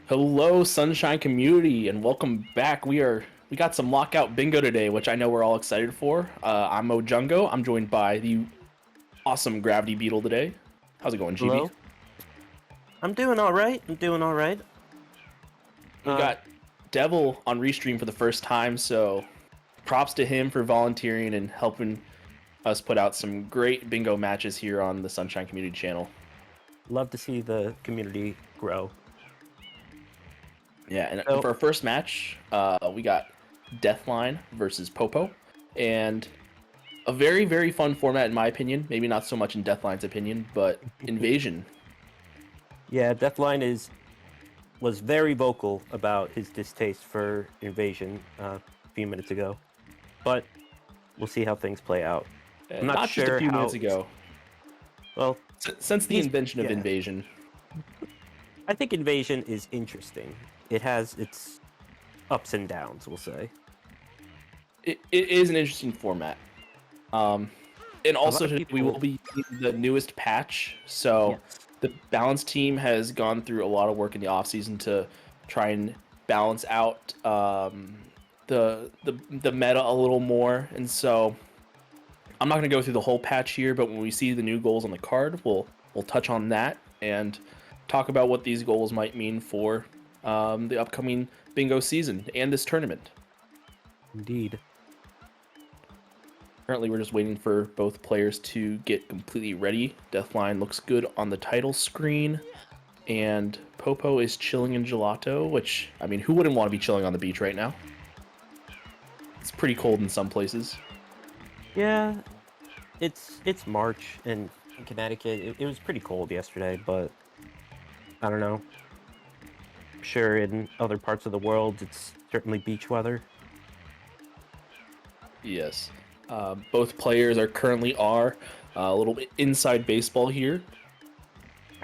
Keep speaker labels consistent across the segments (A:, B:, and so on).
A: Hello, Sunshine community, and welcome back. We got some lockout bingo today, which I know we're all excited for. I'm Mojungo. I'm joined by the awesome Gravity Beetle today. How's it going, GB?
B: Hello? I'm doing all right. I'm doing all right.
A: We got Devil on Restream for the first time, so props to him for volunteering and helping us put out some great bingo matches here on the Sunshine Community channel.
B: Love to see the community grow.
A: Yeah, and
B: So,
A: for our first match, we got Deathline versus Popo, and a very, very fun format in my opinion. Maybe not so much in Deathline's opinion, but Invasion.
B: yeah, was very vocal about his distaste for Invasion a few minutes ago, but we'll see how things play out. I'm not
A: Not just a
B: sure
A: few minutes
B: how.
A: ago.
B: Well,
A: Since the
B: he's
A: invention of
B: yeah.
A: Invasion.
B: I think Invasion is interesting. It has its ups and downs, we'll say.
A: It is an interesting format. And
B: A lot
A: also
B: of
A: today we will
B: people,
A: be using the newest patch. So
B: yes,
A: the balance team has gone through a lot of work in the offseason to try and balance out the meta a little more. And so I'm not going to go through the whole patch here, but when we see the new goals on the card, we'll touch on that and talk about what these goals might mean for the upcoming bingo season and this tournament.
B: indeed.
A: Currently, we're just waiting for both players to get completely ready. Deathline looks good on the title screen, and Popo is chilling in gelato, which, I mean, who wouldn't want to be chilling on the beach right now? It's pretty cold in some places.
B: Yeah, it's March and in Connecticut. It was pretty cold yesterday, but I don't know. Sure, in other parts of the world, it's certainly beach weather.
A: Yes. Both players are currently a little bit inside baseball here.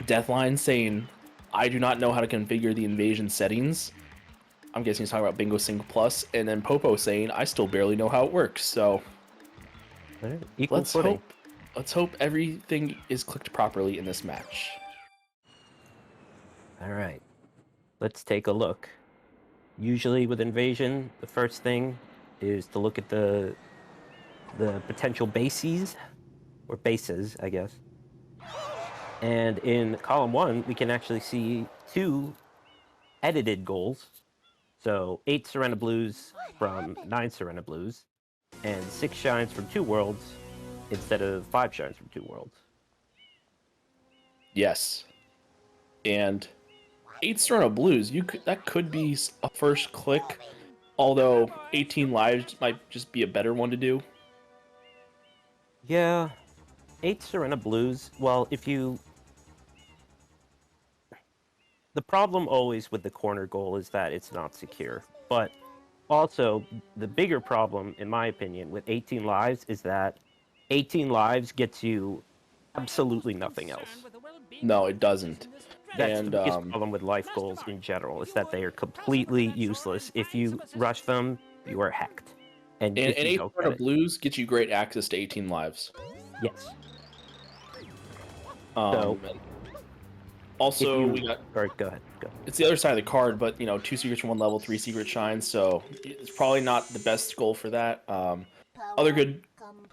A: Deathline saying, I do not know how to configure the invasion settings. I'm guessing he's talking about Bingo Single Plus. And then Popo saying, I still barely know how it works. So
B: All right, equal
A: let's
B: footing.
A: hope let's hope everything is clicked properly in this match.
B: All right, let's take a look. Usually with Invasion, the first thing is to look at the potential bases, or bases, I guess. And in column one, we can actually see two edited goals. So 8 Serena Blues from 9 Serena Blues, and 6 shines from 2 worlds instead of 5 shines from 2 worlds.
A: Yes. And 8 Star Blues, that could be a first click, although 18 lives might just be a better one to do.
B: Yeah, 8 Serena Blues. Well, if you. The problem always with the corner goal is that it's not secure. But also, the bigger problem, in my opinion, with 18 lives is that 18 lives gets you absolutely nothing else.
A: No, it doesn't.
B: That's the
A: And
B: biggest problem with life goals in general, is that they are completely useless. If you rush them, you are hacked. And
A: and,
B: if
A: and
B: you
A: 8
B: don't get
A: Star
B: it.
A: Blues gets you great access to 18 lives.
B: Yes. So
A: And
B: if
A: also we
B: you.
A: got
B: All right, go ahead. Go.
A: it's the other side of the card, but 2 secrets from one level, 3 secret shines, so it's probably not the best goal for that. Other good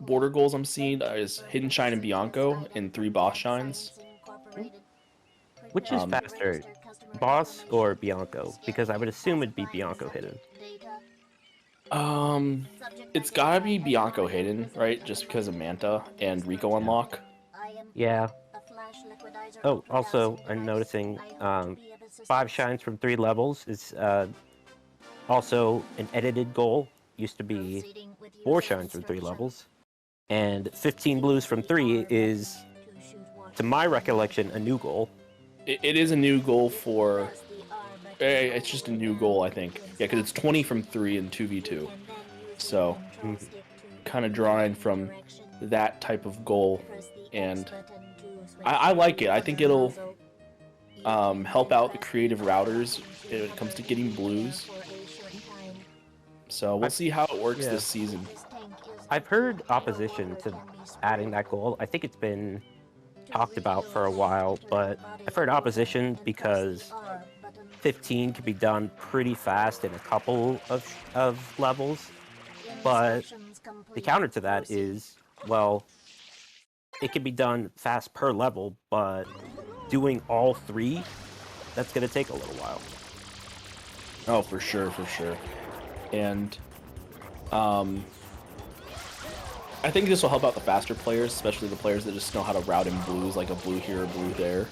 A: border goals I'm seeing is Hidden Shine and Bianco in 3 boss shines.
B: Which is
A: Um,
B: faster, Boss or Bianco? Because I would assume it'd be Bianco hidden.
A: um, it's gotta be Bianco hidden, right? Just because of Manta and Rico
B: Yeah.
A: unlock.
B: Yeah. Oh, also, I'm noticing 5 shines from 3 levels is also an edited goal. Used to be 4 shines from 3 levels. And 15 blues from 3 is, to my recollection, a new goal.
A: It is a new goal for. It's just a new goal, I think. Yeah, because it's 20 from 3 and 2v2. So,
B: Mhm.
A: kind of drawing from that type of goal. And I like it. I think it'll help out the creative routers when it comes to getting blues. So, we'll
B: I've,
A: see how it works
B: yeah.
A: this season.
B: I've heard opposition to adding that goal. I think it's been talked about for a while, but I've heard opposition because 15 can be done pretty fast in a couple of levels, but the counter to that is, well, it can be done fast per level, but doing all three, that's going to take a little while.
A: Oh, for sure, for sure. And um, I think this will help out the faster players, especially the players that just know how to route in blues, like a blue here, a blue there.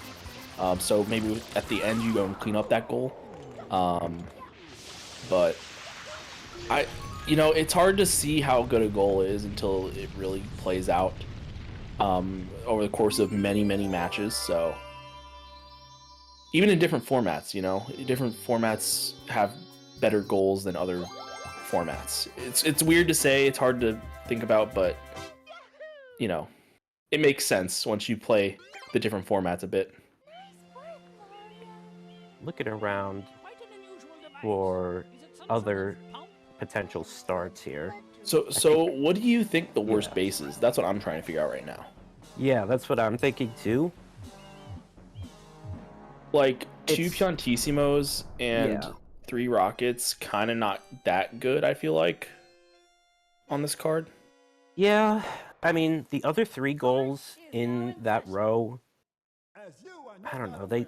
A: So maybe at the end you go and clean up that goal. But I, it's hard to see how good a goal is until it really plays out over the course of many, many matches. So even in different formats, different formats have better goals than other formats. It's weird to say, it's hard to think about, but you know, it makes sense once you play the different formats a bit.
B: Looking around for other potential starts here.
A: So what do you think the worst
B: Yeah.
A: base is? That's what I'm trying to figure out right now.
B: Yeah, that's what I'm thinking too.
A: Like two
B: It's
A: Piantissimos and
B: yeah.
A: three Rockets, kind of not that good, I feel like, on this card.
B: Yeah, I mean, the other three goals in that row, I don't know.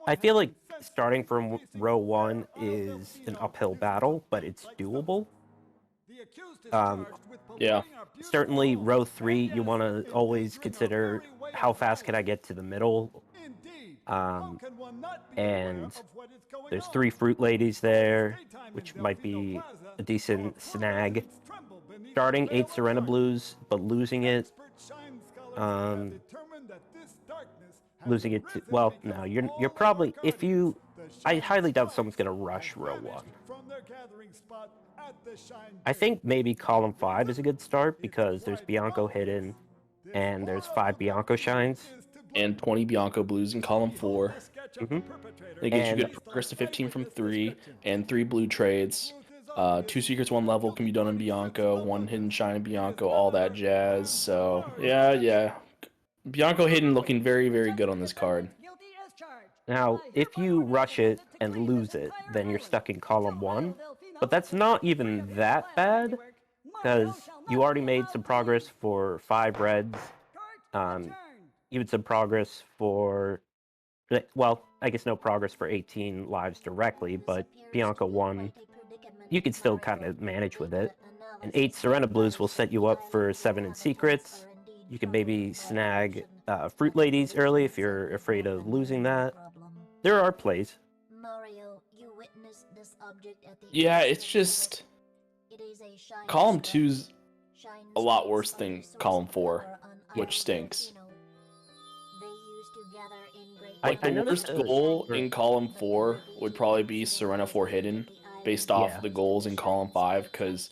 B: I feel like starting from row one is an uphill battle, but it's doable. Um,
A: Yeah.
B: Certainly, row three, you want to always consider how fast can I get to the middle. Um, and there's three fruit ladies there, which might be a decent snag. Starting 8 Serena Blues, but um, losing it to, well, no, you're probably, if you, I highly doubt someone's going to rush row one. I think maybe column 5 is a good start because there's Bianco hidden and there's 5 Bianco shines.
A: And 20 Bianco blues in column 4.
B: Hmm.
A: It gives you
B: And
A: good progress to 15 from 3 and 3 blue trades. 2 secrets, 1 level can be done in Bianco, 1 hidden shine in Bianco, all that jazz. So, yeah. Bianco hidden looking very, very good on this card.
B: now, if you rush it and lose it, then you're stuck in column 1. But that's not even that bad because you already made some progress for 5 reds. Even some progress for, well, I guess no progress for 18 lives directly, but Bianca 1, you can still kind of manage with it. And 8 Serena Blues will set you up for 7 in secrets. You can maybe snag Fruit Ladies early if you're afraid of losing that. There are plays.
A: Yeah, it's just column 2's a lot worse than column 4, which stinks. Like
B: I
A: the
B: noticed
A: worst goal
B: or,
A: in column 4 would probably be Serena 4 hidden based off
B: yeah.
A: the goals in column 5 because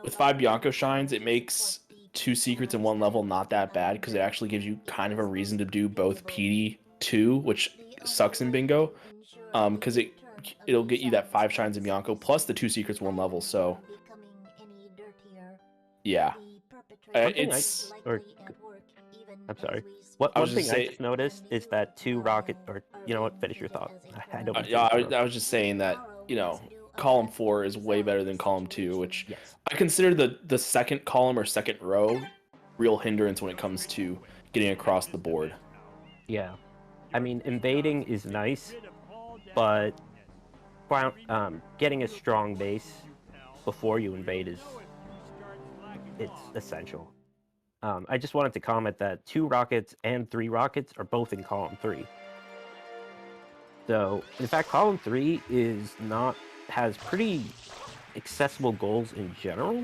A: with 5 Bianco shines, it makes 2 secrets in 1 level not that bad because it actually gives you kind of a reason to do both PD 2, which sucks in bingo, because it'll get you that 5 shines in Bianco plus the 2 secrets 1 level. So yeah,
B: One thing
A: it's.
B: I'm sorry.
A: I was
B: One
A: just
B: thing I
A: saying.
B: just noticed is that 2 rocket, or you know what, finish your thought. I don't mean to
A: Yeah,
B: interrupt.
A: I was just saying that column 4 is way better than column 2, which
B: Yes.
A: I consider the second column or second row real hindrance when it comes to getting across the board.
B: Yeah. I mean, invading is nice, but getting a strong base before you invade is it's essential. I just wanted to comment that 2 rockets and 3 rockets are both in column 3. So, in fact, column 3 has pretty accessible goals in general.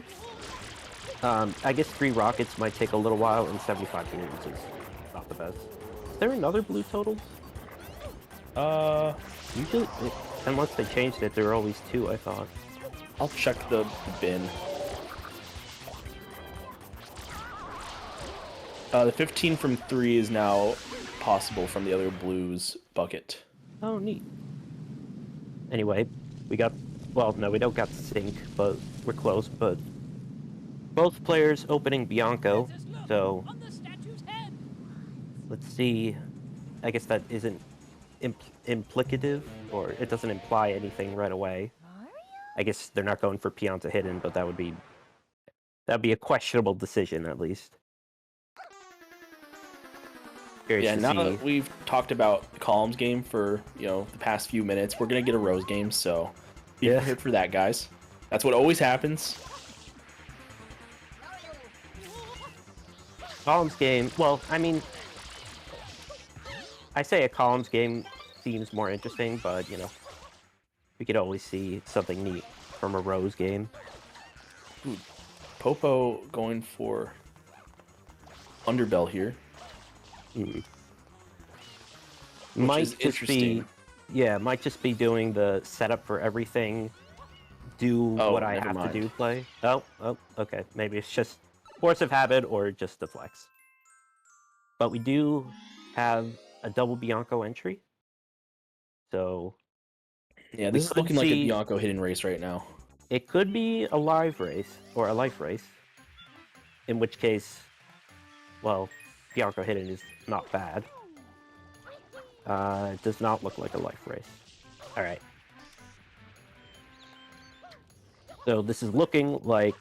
B: I guess 3 rockets might take a little while, and 75 balloons is not the best. Is there another blue totals?
A: Uh,
B: Usually, unless they changed it, there are always 2, I thought.
A: I'll check the bin. The 15 from 3 is now possible from the other blues bucket.
B: Oh, neat. Anyway, we got, well, no, we don't got sync, but we're close, but both players opening Bianco, so let's see. I guess that isn't implicative, or it doesn't imply anything right away. I guess they're not going for peon to hidden, but that'd be a questionable decision at least. Curious
A: Yeah,
B: to
A: now
B: see.
A: that we've talked about the columns game for, the past few minutes, we're going to get a rose game, so be
B: Yeah.
A: prepared for that, guys. That's what always happens.
B: Columns game. Well, I mean, I say a columns game seems more interesting, but we could always see something neat from a rose game.
A: Ooh, Popo going for underbell here, which
B: Might
A: is
B: just be,
A: interesting.
B: might just be doing the setup for everything. Do what
A: Oh,
B: I
A: never
B: have to
A: mind.
B: do. Play. Oh, okay. Maybe it's just force of habit or just the flex. But we do have a double Bianco entry, so
A: Yeah,
B: we
A: this is
B: could
A: looking like a
B: see.
A: Bianco hidden race right now.
B: It could be a live race or a life race, in which case, well, Bianco hidden is not bad. It does not look like a life race. All right. So this is looking like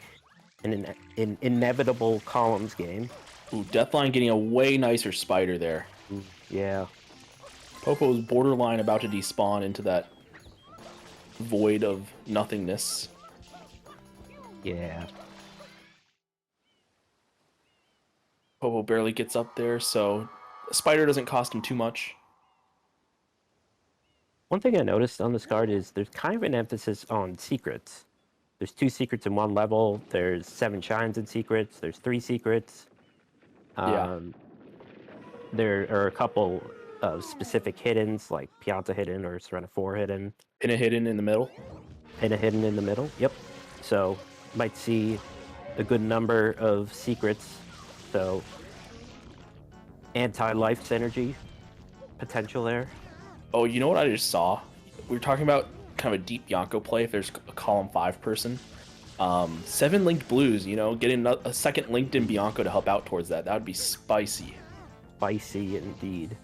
B: an inevitable columns game.
A: Ooh, Deathline getting a way nicer spider there.
B: Yeah.
A: Popo's borderline about to despawn into that void of nothingness.
B: Yeah.
A: Popo barely gets up there, so spider doesn't cost him too much.
B: One thing I noticed on this card is there's kind of an emphasis on secrets. There's 2 secrets in one level. There's 7 shines in secrets. There's 3 secrets.
A: Yeah.
B: There are a couple of specific hiddens, like Pianta hidden or Serena 4 hidden.
A: Pin a hidden in the middle.
B: And a hidden in the middle. Yep. So might see a good number of secrets. So anti-life synergy potential there.
A: Oh, you know what I just saw? We were talking about kind of a deep Yonko play if there's a column 5 person. 7 linked blues, getting a second linked in Bianco to help out towards that. That would be spicy.
B: Spicy indeed.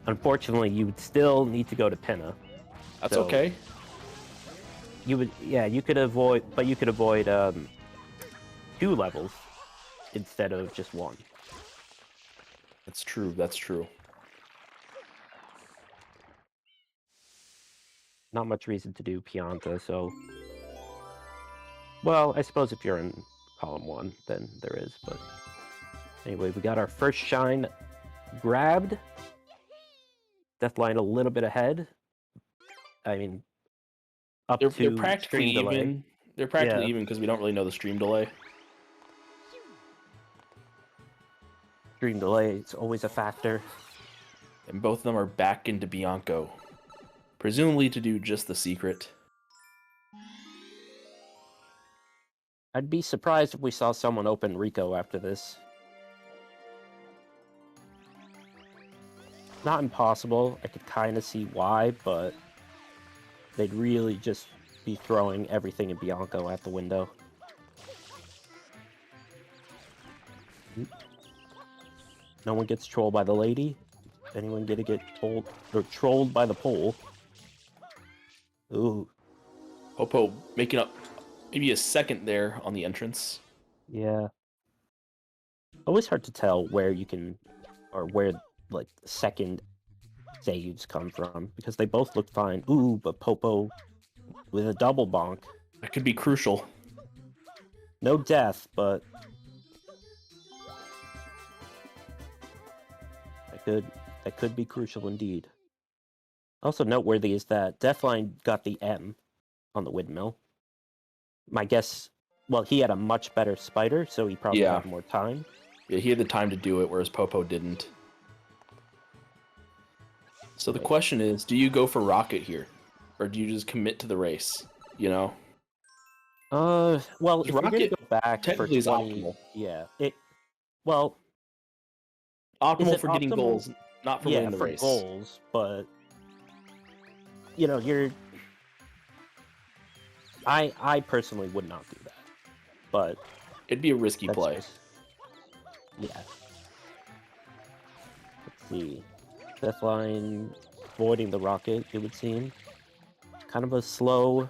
B: Unfortunately, you would still need to go to Pinna.
A: That's
B: So
A: okay.
B: you could avoid 2 levels instead of just 1.
A: That's true. That's true.
B: Not much reason to do Pianta, so... Well, I suppose if you're in column 1, then there is, but... Anyway, we got our first shine grabbed. Deathline a little bit ahead. I mean, up
A: They're
B: to
A: practically
B: stream delay.
A: even. They're practically
B: Yeah.
A: even because we don't really know the stream delay.
B: Stream delay is always a factor.
A: And both of them are back into Bianco. Presumably to do just the secret.
B: I'd be surprised if we saw someone open Rico after this. Not impossible. I could kind of see why, but they'd really just be throwing everything in Bianco out the window. No one gets trolled by the lady. Anyone gonna get told or trolled by the pole? Ooh,
A: Popo making up maybe a second there on the entrance.
B: yeah. Always hard to tell where you can, or where like second saves come from because they both look fine. Ooh, but Popo with a double bonk.
A: That could be crucial.
B: No death, but that could be crucial indeed. Also noteworthy is that Deathline got the M on the windmill. My guess, well, he had a much better spider, so he probably
A: Yeah.
B: got more time.
A: Yeah, he had the time to do it, whereas Popo didn't. So the question is, do you go for Rocket here? Or do you just commit to the race?
B: Well, if you're gonna
A: Rocket
B: go back for
A: technically is
B: 20,
A: optimal.
B: yeah, well, is
A: Optimal
B: it
A: for getting
B: optimal?
A: goals, not for
B: Yeah,
A: winning the
B: for
A: race.
B: goals, but you're. I personally would not do that, but
A: It'd be a risky
B: that's
A: play.
B: just yeah. Let's see, Deathline avoiding the rocket, it would seem. Kind of a slow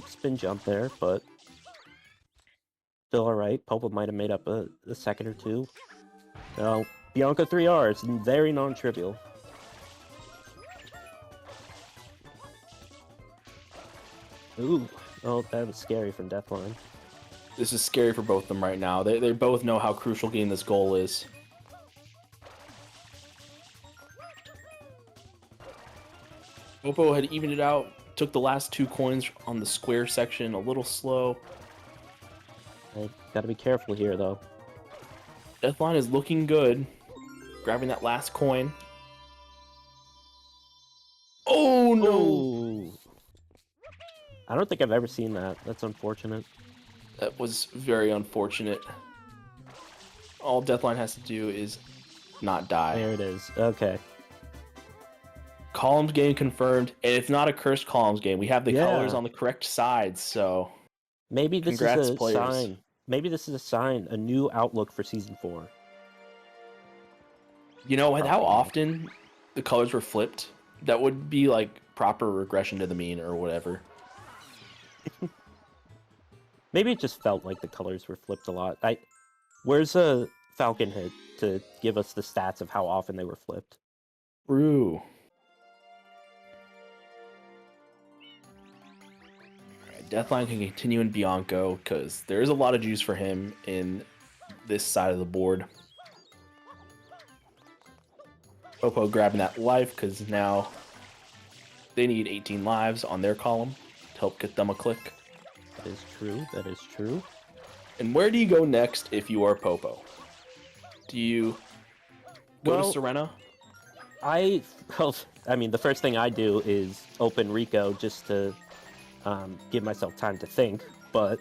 B: spin jump there, but still alright. Popo might have made up a second or two. Now, Bianca 3Rs, very non-trivial. Ooh, oh, that was scary from deathline.
A: This is scary for both of them right now. They both know how crucial getting this goal is. Popo had evened it out, took the last 2 coins on the square section, a little slow.
B: Gotta be careful here, though.
A: Deathline is looking good, grabbing that last coin. Oh no!
B: Oh. I don't think I've ever seen that. That's unfortunate.
A: That was very unfortunate. All Deathline has to do is not die.
B: There it is. Okay.
A: Columns game confirmed, and it's not a cursed columns game. We have the colors on the correct sides, so
B: maybe this
A: congrats,
B: is a
A: players.
B: sign. Maybe this is a sign, a new outlook for Season 4.
A: You know, with how often the colors were flipped, that would be like proper regression to the mean or whatever.
B: Maybe it just felt like the colors were flipped a lot. Where's a Falcon hit to give us the stats of how often they were flipped?
A: True. Alright, Deathline can continue in Bianco because there is a lot of juice for him in this side of the board. Popo grabbing that life because now they need 18 lives on their column to help get them a click.
B: That is true. That is true.
A: And where do you go next if you are Popo? Do you go to Serena?
B: I mean, the first thing I do is open Rico just to give myself time to think, but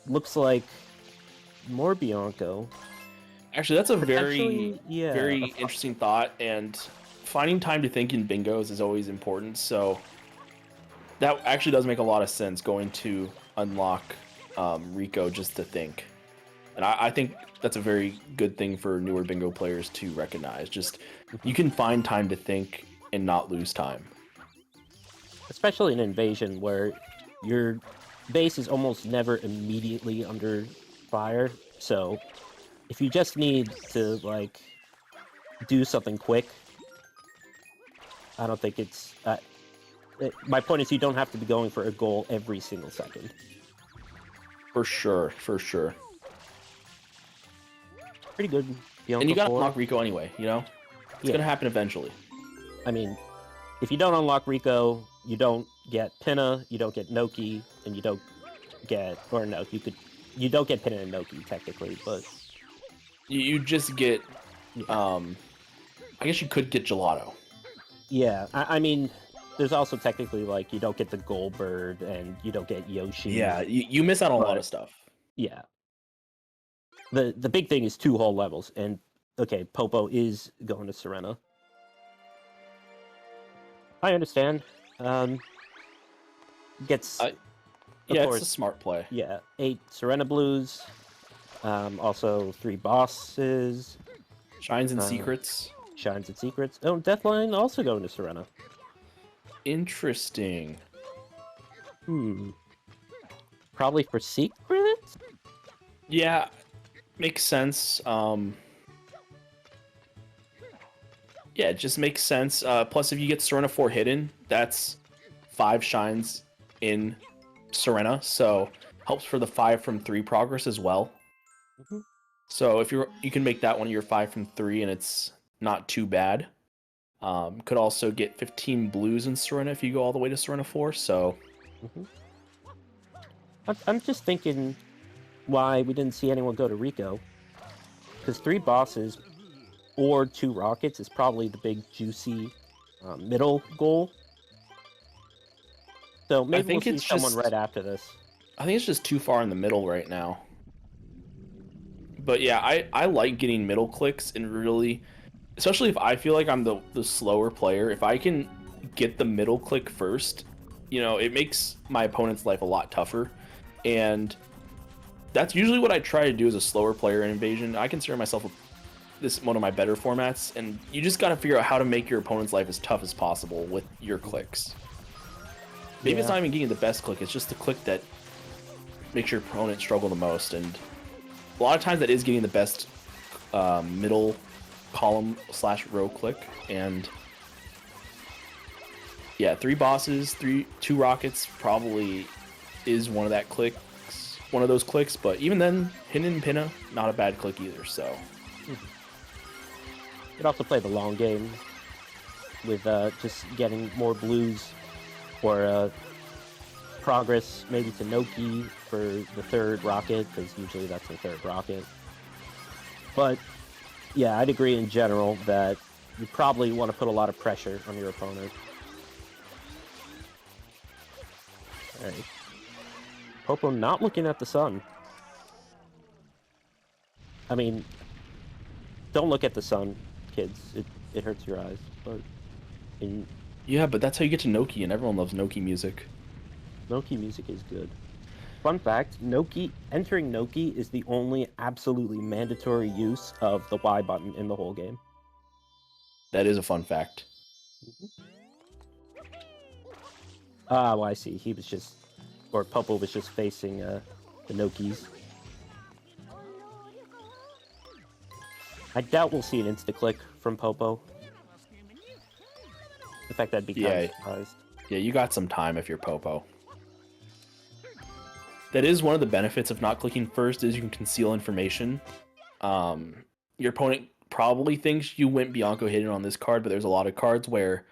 B: looks like more Bianco.
A: Actually, that's a very interesting thought, and finding time to think in bingos is always important, so that actually does make a lot of sense, going to unlock Rico just to think. And I think that's a very good thing for newer bingo players to recognize. Just, you can find time to think and not lose time.
B: Especially in Invasion, where your base is almost never immediately under fire, so if you just need to, like, do something quick, I don't think it's... my point is you don't have to be going for a goal every single second.
A: For sure, for sure.
B: Pretty good. Bianca
A: and you gotta
B: 4.
A: unlock Rico anyway, you know? It's gonna happen eventually.
B: I mean, if you don't unlock Rico, you don't get Pinna, you don't get Noki, and you don't get... Or no, you don't get Pinna and Noki, technically, but...
A: You just get, I guess you could get Gelato.
B: Yeah, I mean, there's also technically, like, you don't get the Goldbird, and you don't get Yoshi.
A: Yeah, you miss out on a lot of stuff.
B: Yeah. The big thing is 2 whole levels, and, okay, Popo is going to Serena. I understand. Gets...
A: yeah, it's a smart play.
B: Yeah, 8 Serena Blues. Also 3 bosses.
A: Shines and Secrets.
B: Shines and Secrets. Oh, Deathline also going to Serena.
A: Interesting.
B: Probably for Secrets?
A: Yeah, makes sense. Yeah, it just makes sense. Plus, if you get Serena 4 hidden, that's 5 shines in Serena, so helps for the 5 from 3 progress as well. So if you can make that one of your 5 from 3, and it's not too bad. Could also get 15 blues in Serena if you go all the way to Serena 4. So
B: I'm just thinking why we didn't see anyone go to Rico, because 3 bosses or 2 rockets is probably the big juicy middle goal. So maybe we'll see someone right after this.
A: I think it's just too far in the middle right now. But yeah, I like getting middle clicks, and really, especially if I feel like I'm the slower player, if I can get the middle click first, you know, it makes my opponent's life a lot tougher. And that's usually what I try to do as a slower player in Invasion. I consider myself this one of my better formats, and you just got to figure out how to make your opponent's life as tough as possible with your clicks. Maybe it's
B: Yeah.
A: not even getting the best click; it's just the click that makes your opponent struggle the most. And a lot of times, that is getting the best middle column / row click. And yeah, 3 bosses, 2 rockets probably is one of those clicks. But even then, Hidden and Pinna, not a bad click either. So.
B: You could also play the long game with just getting more blues or progress maybe to Noki for the 3rd rocket, because usually that's the 3rd rocket. But yeah, I'd agree in general that you probably want to put a lot of pressure on your opponent. Alright. Popo not looking at the sun. I mean, don't look at the sun, kids. It hurts your eyes. But
A: Yeah, but that's how you get to Noki, and everyone loves Noki music.
B: Noki music is good. Fun fact, entering Noki is the only absolutely mandatory use of the Y button in the whole game.
A: That is a fun fact.
B: Oh, I see. Popo was just facing the Nokis. I doubt we'll see an insta-click from Popo. In fact, I'd be kind of surprised.
A: Yeah, you got some time if you're Popo. That is one of the benefits of not clicking first, is you can conceal information. Your opponent probably thinks you went Bianco Hidden on this card, but there's a lot of cards where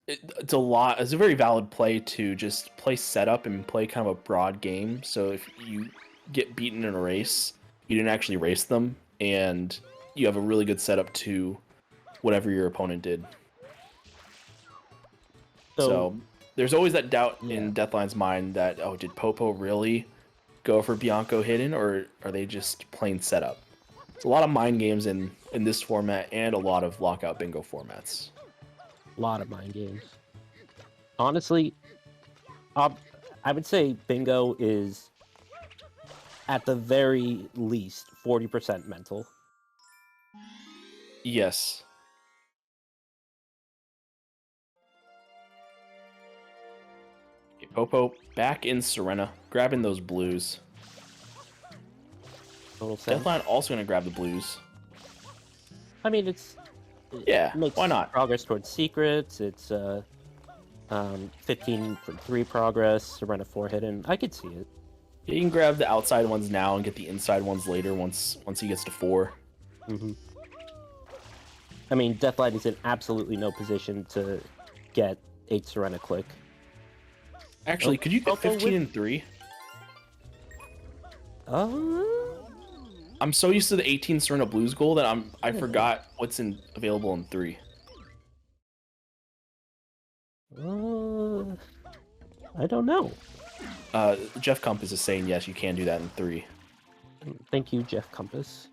A: it's a very valid play to just play setup and play kind of a broad game. So if you get beaten in a race, you didn't actually race them, and you have a really good setup to whatever your opponent did. So there's always that doubt in Deathline's mind that, oh, did Popo really go for Bianco Hidden, or are they just plain setup? It's a lot of mind games in this format and a lot of Lockout Bingo formats.
B: A lot of mind games. Honestly, I would say Bingo is, at the very least, 40% mental.
A: Yes. Okay, Popo back in Serena, grabbing those blues.
B: Total sense.
A: Deathline also going to grab the blues.
B: I mean, it makes
A: why not?
B: progress towards secrets. It's 15 for 3 progress, Serena 4 hidden. I could see it.
A: Yeah, you can grab the outside ones now and get the inside ones later once he gets to 4.
B: Mm-hmm. I mean, Deathlight is in absolutely no position to get 8 Serena click.
A: Actually, could you get 15 and 3? I'm so used to the 18 Serena Blues goal that I forgot what's available in 3.
B: I don't know.
A: Jeff Compass is saying yes, you can do that in 3.
B: Thank you, Jeff Compass.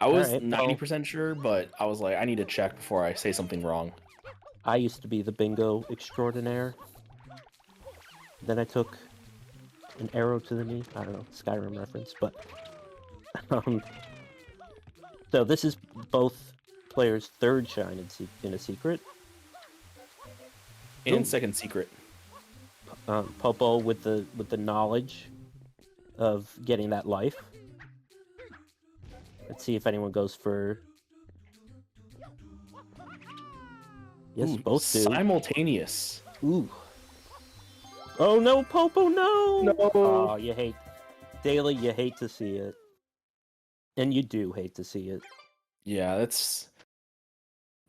A: I was 90% sure, but I was like, I need to check before I say something wrong.
B: I used to be the bingo extraordinaire. Then I took an arrow to the knee. I don't know, Skyrim reference, but so this is both players' 3rd shine in a secret.
A: And second secret.
B: Popo with the knowledge of getting that life. Let's see if anyone goes for. Yes, both do.
A: Simultaneous.
B: Ooh. Oh no, Popo, no!
A: No.
B: Oh, you hate. Daily, you hate to see it. And you do hate to see it.
A: Yeah, that's.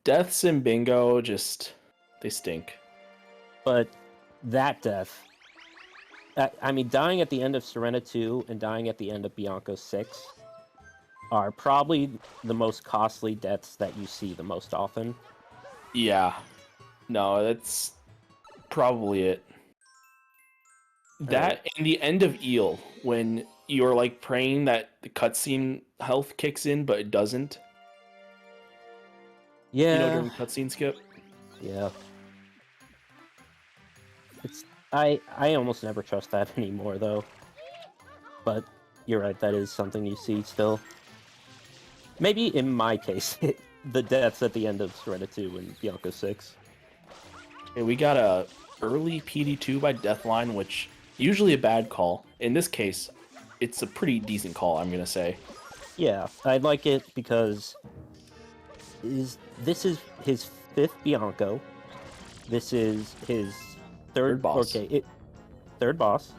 A: Deaths in bingo they stink.
B: But that death. I mean, dying at the end of Serena 2 and dying at the end of Bianco 6 are probably the most costly deaths that you see the most often.
A: Yeah. No, that's probably it. That and the end of Eel, when you're like praying that the cutscene health kicks in, but it doesn't.
B: Yeah.
A: You know, during cutscene skip?
B: Yeah. I almost never trust that anymore, though. But you're right. That is something you see still. Maybe in my case, the deaths at the end of Serena 2 and Bianco 6.
A: Okay, we got a early PD2 by Deathline, which usually a bad call. In this case, it's a pretty decent call, I'm gonna say.
B: Yeah, I like it because this is his 5th Bianco. This is his
A: Third boss.
B: third boss.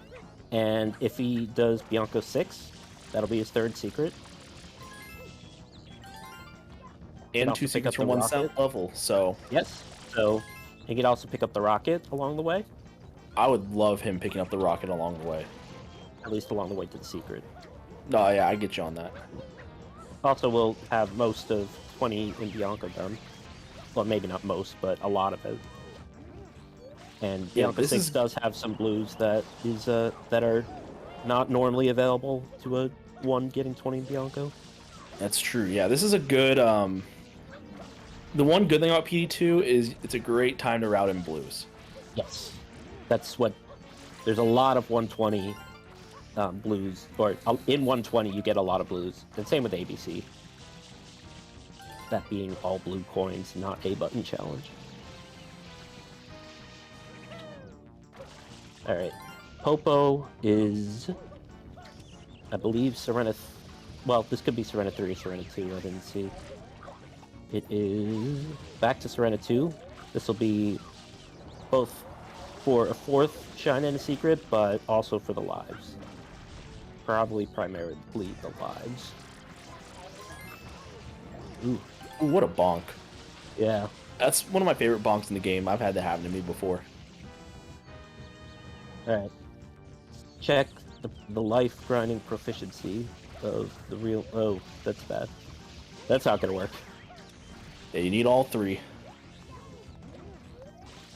B: And if he does Bianco 6, that'll be his 3rd secret. He can
A: And two
B: also pick
A: secrets
B: up the
A: from one
B: rocket.
A: sound level, so
B: Yes. So he could also pick up the rocket along the way,
A: I would love him picking up the rocket along the way.
B: at least along the way to the secret.
A: No, yeah, I get you on that.
B: Also, we'll have most of 20 in Bianco done. Well, maybe not most, but a lot of it. And
A: Yeah,
B: Bianco
A: this
B: 6
A: is
B: does have some blues that are not normally available to a one getting 20 in Bianco.
A: that's true. Yeah, this is a good the one good thing about PD2 is it's a great time to route in blues.
B: Yes. That's what there's a lot of 120 blues, or in 120 you get a lot of blues. And same with ABC. That being all blue coins, not a button challenge. Alright. Popo is, I believe, Serena. Well, this could be Serena 3 or Serena 2, I didn't see. It is back to Serena 2. This will be both for a 4th Shine and a Secret, but also for the lives. Probably primarily the lives. Ooh,
A: Ooh, what a bonk.
B: yeah.
A: That's one of my favorite bonks in the game. I've had that happen to me before.
B: Alright. Check the life grinding proficiency of the real. Oh, that's bad. That's not gonna work.
A: Yeah, you need all three.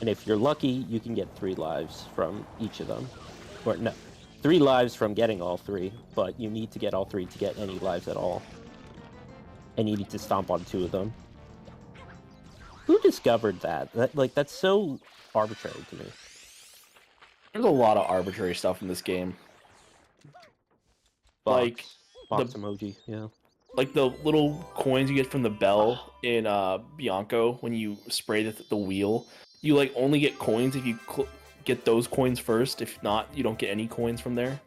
B: And if you're lucky, you can get 3 lives from each of them. Or no, 3 lives from getting all 3, but you need to get all 3 to get any lives at all. And you need to stomp on 2 of them. Who discovered that? That's so arbitrary to me.
A: There's a lot of arbitrary stuff in this game. Like the
B: Box emoji, yeah.
A: like the little coins you get from the bell in Bianco when you spray the wheel. You like only get coins if you get those coins first. If not, you don't get any coins from there.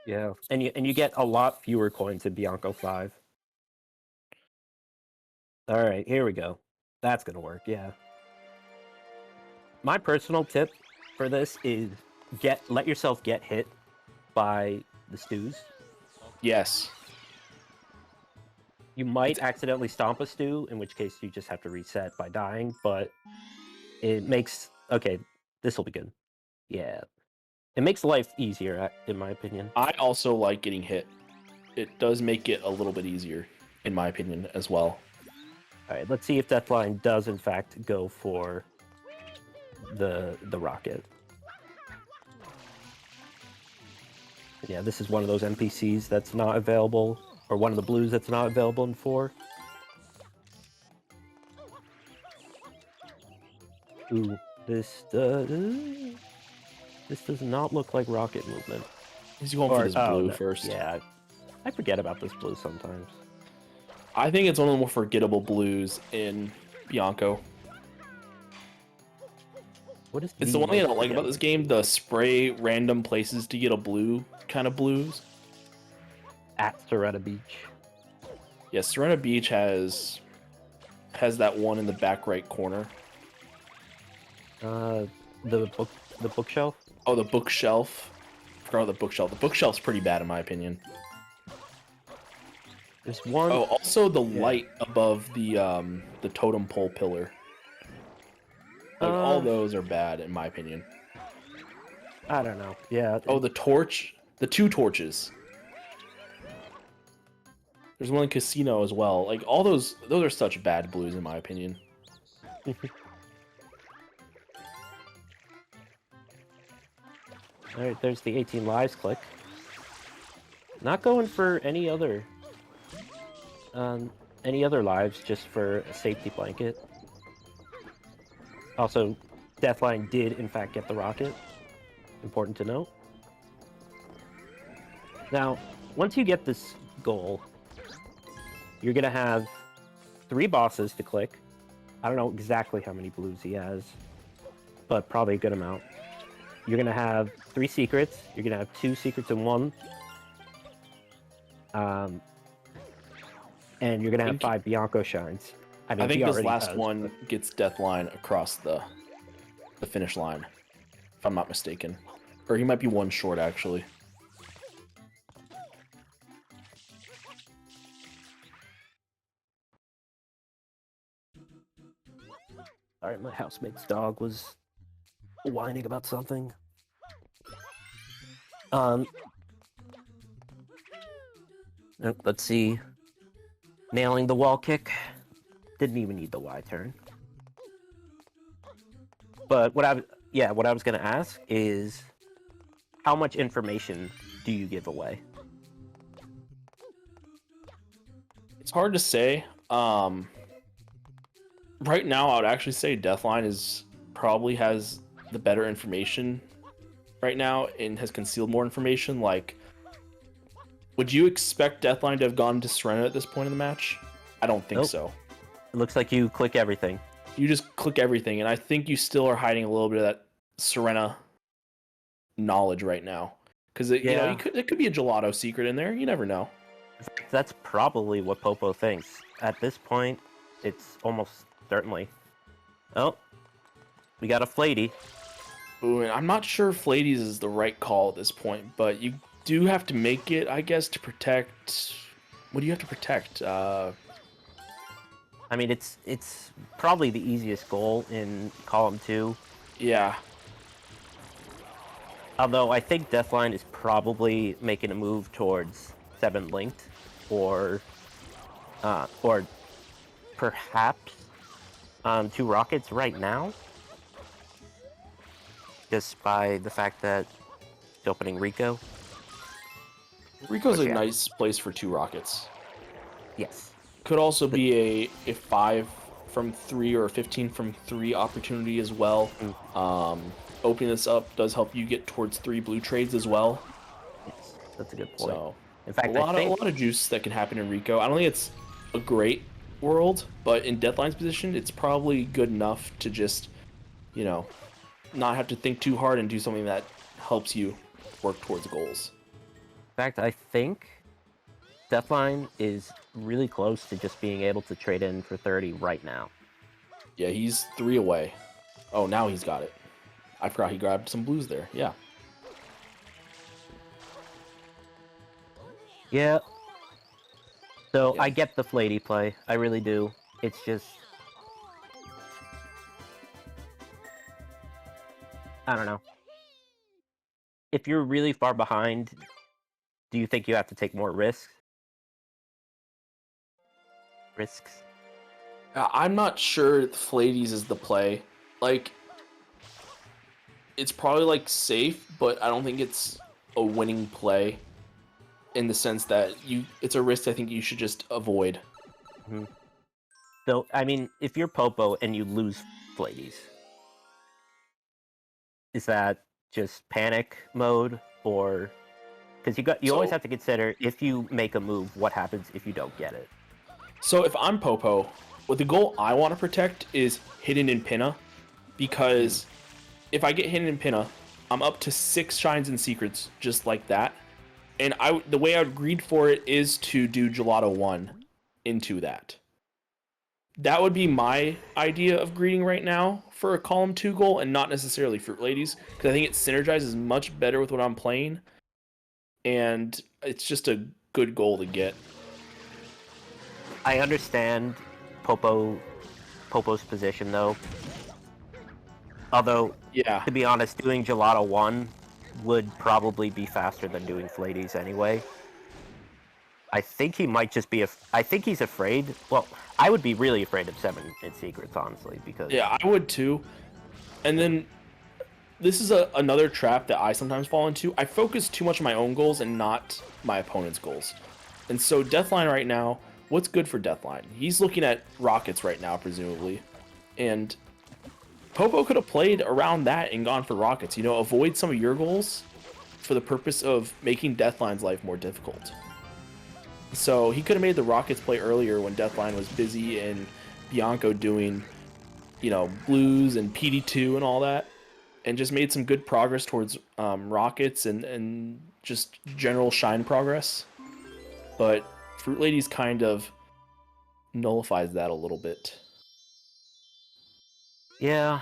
B: Yeah. And you get a lot fewer coins in Bianco 5. Alright, here we go. That's gonna work, yeah. My personal tip for this is let yourself get hit by the stews.
A: Yes.
B: You might accidentally stomp a stew, in which case you just have to reset by dying, but it makes... Okay, this will be good. Yeah. It makes life easier, in my opinion.
A: I also like getting hit. It does make it a little bit easier, in my opinion, as well.
B: Alright, let's see if Deathline does in fact go for the rocket. Yeah, this is one of those NPCs that's not available, or one of the blues that's not available in 4. Ooh, this does not look like rocket movement.
A: He's going for this
B: Oh,
A: blue
B: no.
A: first.
B: Yeah, I forget about this blue sometimes.
A: I think it's one of the more forgettable blues in Bianco.
B: What is
A: It's the one thing I
B: most
A: don't like about this
B: forgettable?
A: game, the spray random places to get a blue kind of blues.
B: At Serena Beach.
A: Yeah, Serena Beach has that one in the back right corner.
B: The bookshelf.
A: Oh, the bookshelf. I forgot about the bookshelf. The bookshelf's pretty bad in my opinion.
B: There's one.
A: Oh, also the
B: Yeah.
A: light above the totem pole pillar. Like all those are bad in my opinion.
B: I don't know. Yeah.
A: Oh, the torch, the 2 torches. There's one in casino as well. Like all those are such bad blues in my opinion.
B: All right. There's the 18 lives click. Not going for any other lives, just for a safety blanket. Also, Deathline did in fact get the rocket. Important to note. Now, once you get this goal, you're gonna have 3 bosses to click. I don't know exactly how many blues he has, but probably a good amount. You're gonna have 3 secrets. You're gonna have 2 secrets in one. And you're gonna have 5 Bianco shines. I mean,
A: I think
B: he
A: this
B: already
A: last
B: does,
A: one
B: but...
A: gets deathline across the finish line, if I'm not mistaken. Or he might be one short, actually.
B: Alright, my housemate's dog was whining about something. Let's see. Nailing the wall kick. Didn't even need the Y turn. But what I was gonna ask is, how much information do you give away?
A: It's hard to say. Right now, I would actually say Deathline probably has the better information right now and has concealed more information. Like, would you expect Deathline to have gone to Serena at this point in the match? I don't think so.
B: It looks like you click everything.
A: You just click everything, and I think you still are hiding a little bit of that Serena knowledge right now. Because you know, it could be a gelato secret in there. You never know.
B: That's probably what Popo thinks. At this point, it's almost certainly. Oh, we got a Flatey.
A: Ooh, and I'm not sure Flades is the right call at this point, but you do have to make it, I guess, to protect. What do you have to protect?
B: I mean, it's probably the easiest goal in Column 2.
A: Yeah.
B: Although I think Deathline is probably making a move towards 7 linked, or perhaps 2 rockets right now, just by the fact that it's opening Rico.
A: Rico's a nice place for 2 rockets.
B: Yes.
A: Could also be a 5 from 3 or a 15 from 3 opportunity as well. Opening this up does help you get towards 3 blue trades as well.
B: Yes, that's a good point.
A: So,
B: in fact,
A: a lot of juice that can happen in Rico. I don't think it's a great world, but in Deathline's position, it's probably good enough to just, you know, not have to think too hard and do something that helps you work towards goals.
B: In fact, I think Deathline is really close to just being able to trade in for 30 right now.
A: Yeah, he's 3 away. Oh, now he's got it. I forgot he grabbed some blues there. Yeah.
B: Yeah. So I get the Flatey play. I really do. It's just, I don't know. If you're really far behind, do you think you have to take more risks?
A: I'm not sure Flades is the play. Like, it's probably, like, safe, but I don't think it's a winning play in the sense that it's a risk I think you should just avoid.
B: Mm-hmm. So, I mean, if you're Popo and you lose Flades, is that just panic mode, or... Because you always have to consider, if you make a move, what happens if you don't get it?
A: So if I'm Popo, what the goal I want to protect is Hidden in Pinna, because if I get Hidden in Pinna, I'm up to 6 shines and secrets just like that. And the way I would greed for it is to do Gelato 1 into that. That would be my idea of greeting right now for a column 2 goal, and not necessarily Fruit Ladies, because I think it synergizes much better with what I'm playing, and it's just a good goal to get.
B: I understand Popo's position, though. Although, to be honest, doing Gelato 1 would probably be faster than doing Flades anyway. I think he might just be... I think he's afraid... Well, I would be really afraid of 7 in secrets, honestly, because...
A: Yeah, I would too. And then, this is another trap that I sometimes fall into. I focus too much on my own goals and not my opponent's goals. And so, Deathline right now... What's good for Deathline? He's looking at rockets right now, presumably. And Popo could have played around that and gone for rockets. You know, avoid some of your goals for the purpose of making Deathline's life more difficult. So he could have made the Rockets play earlier when Deathline was busy and Bianco doing, blues and PD2 and all that, and just made some good progress towards Rockets and just general Shine progress. But Fruit Ladies kind of nullifies that a little bit.
B: Yeah.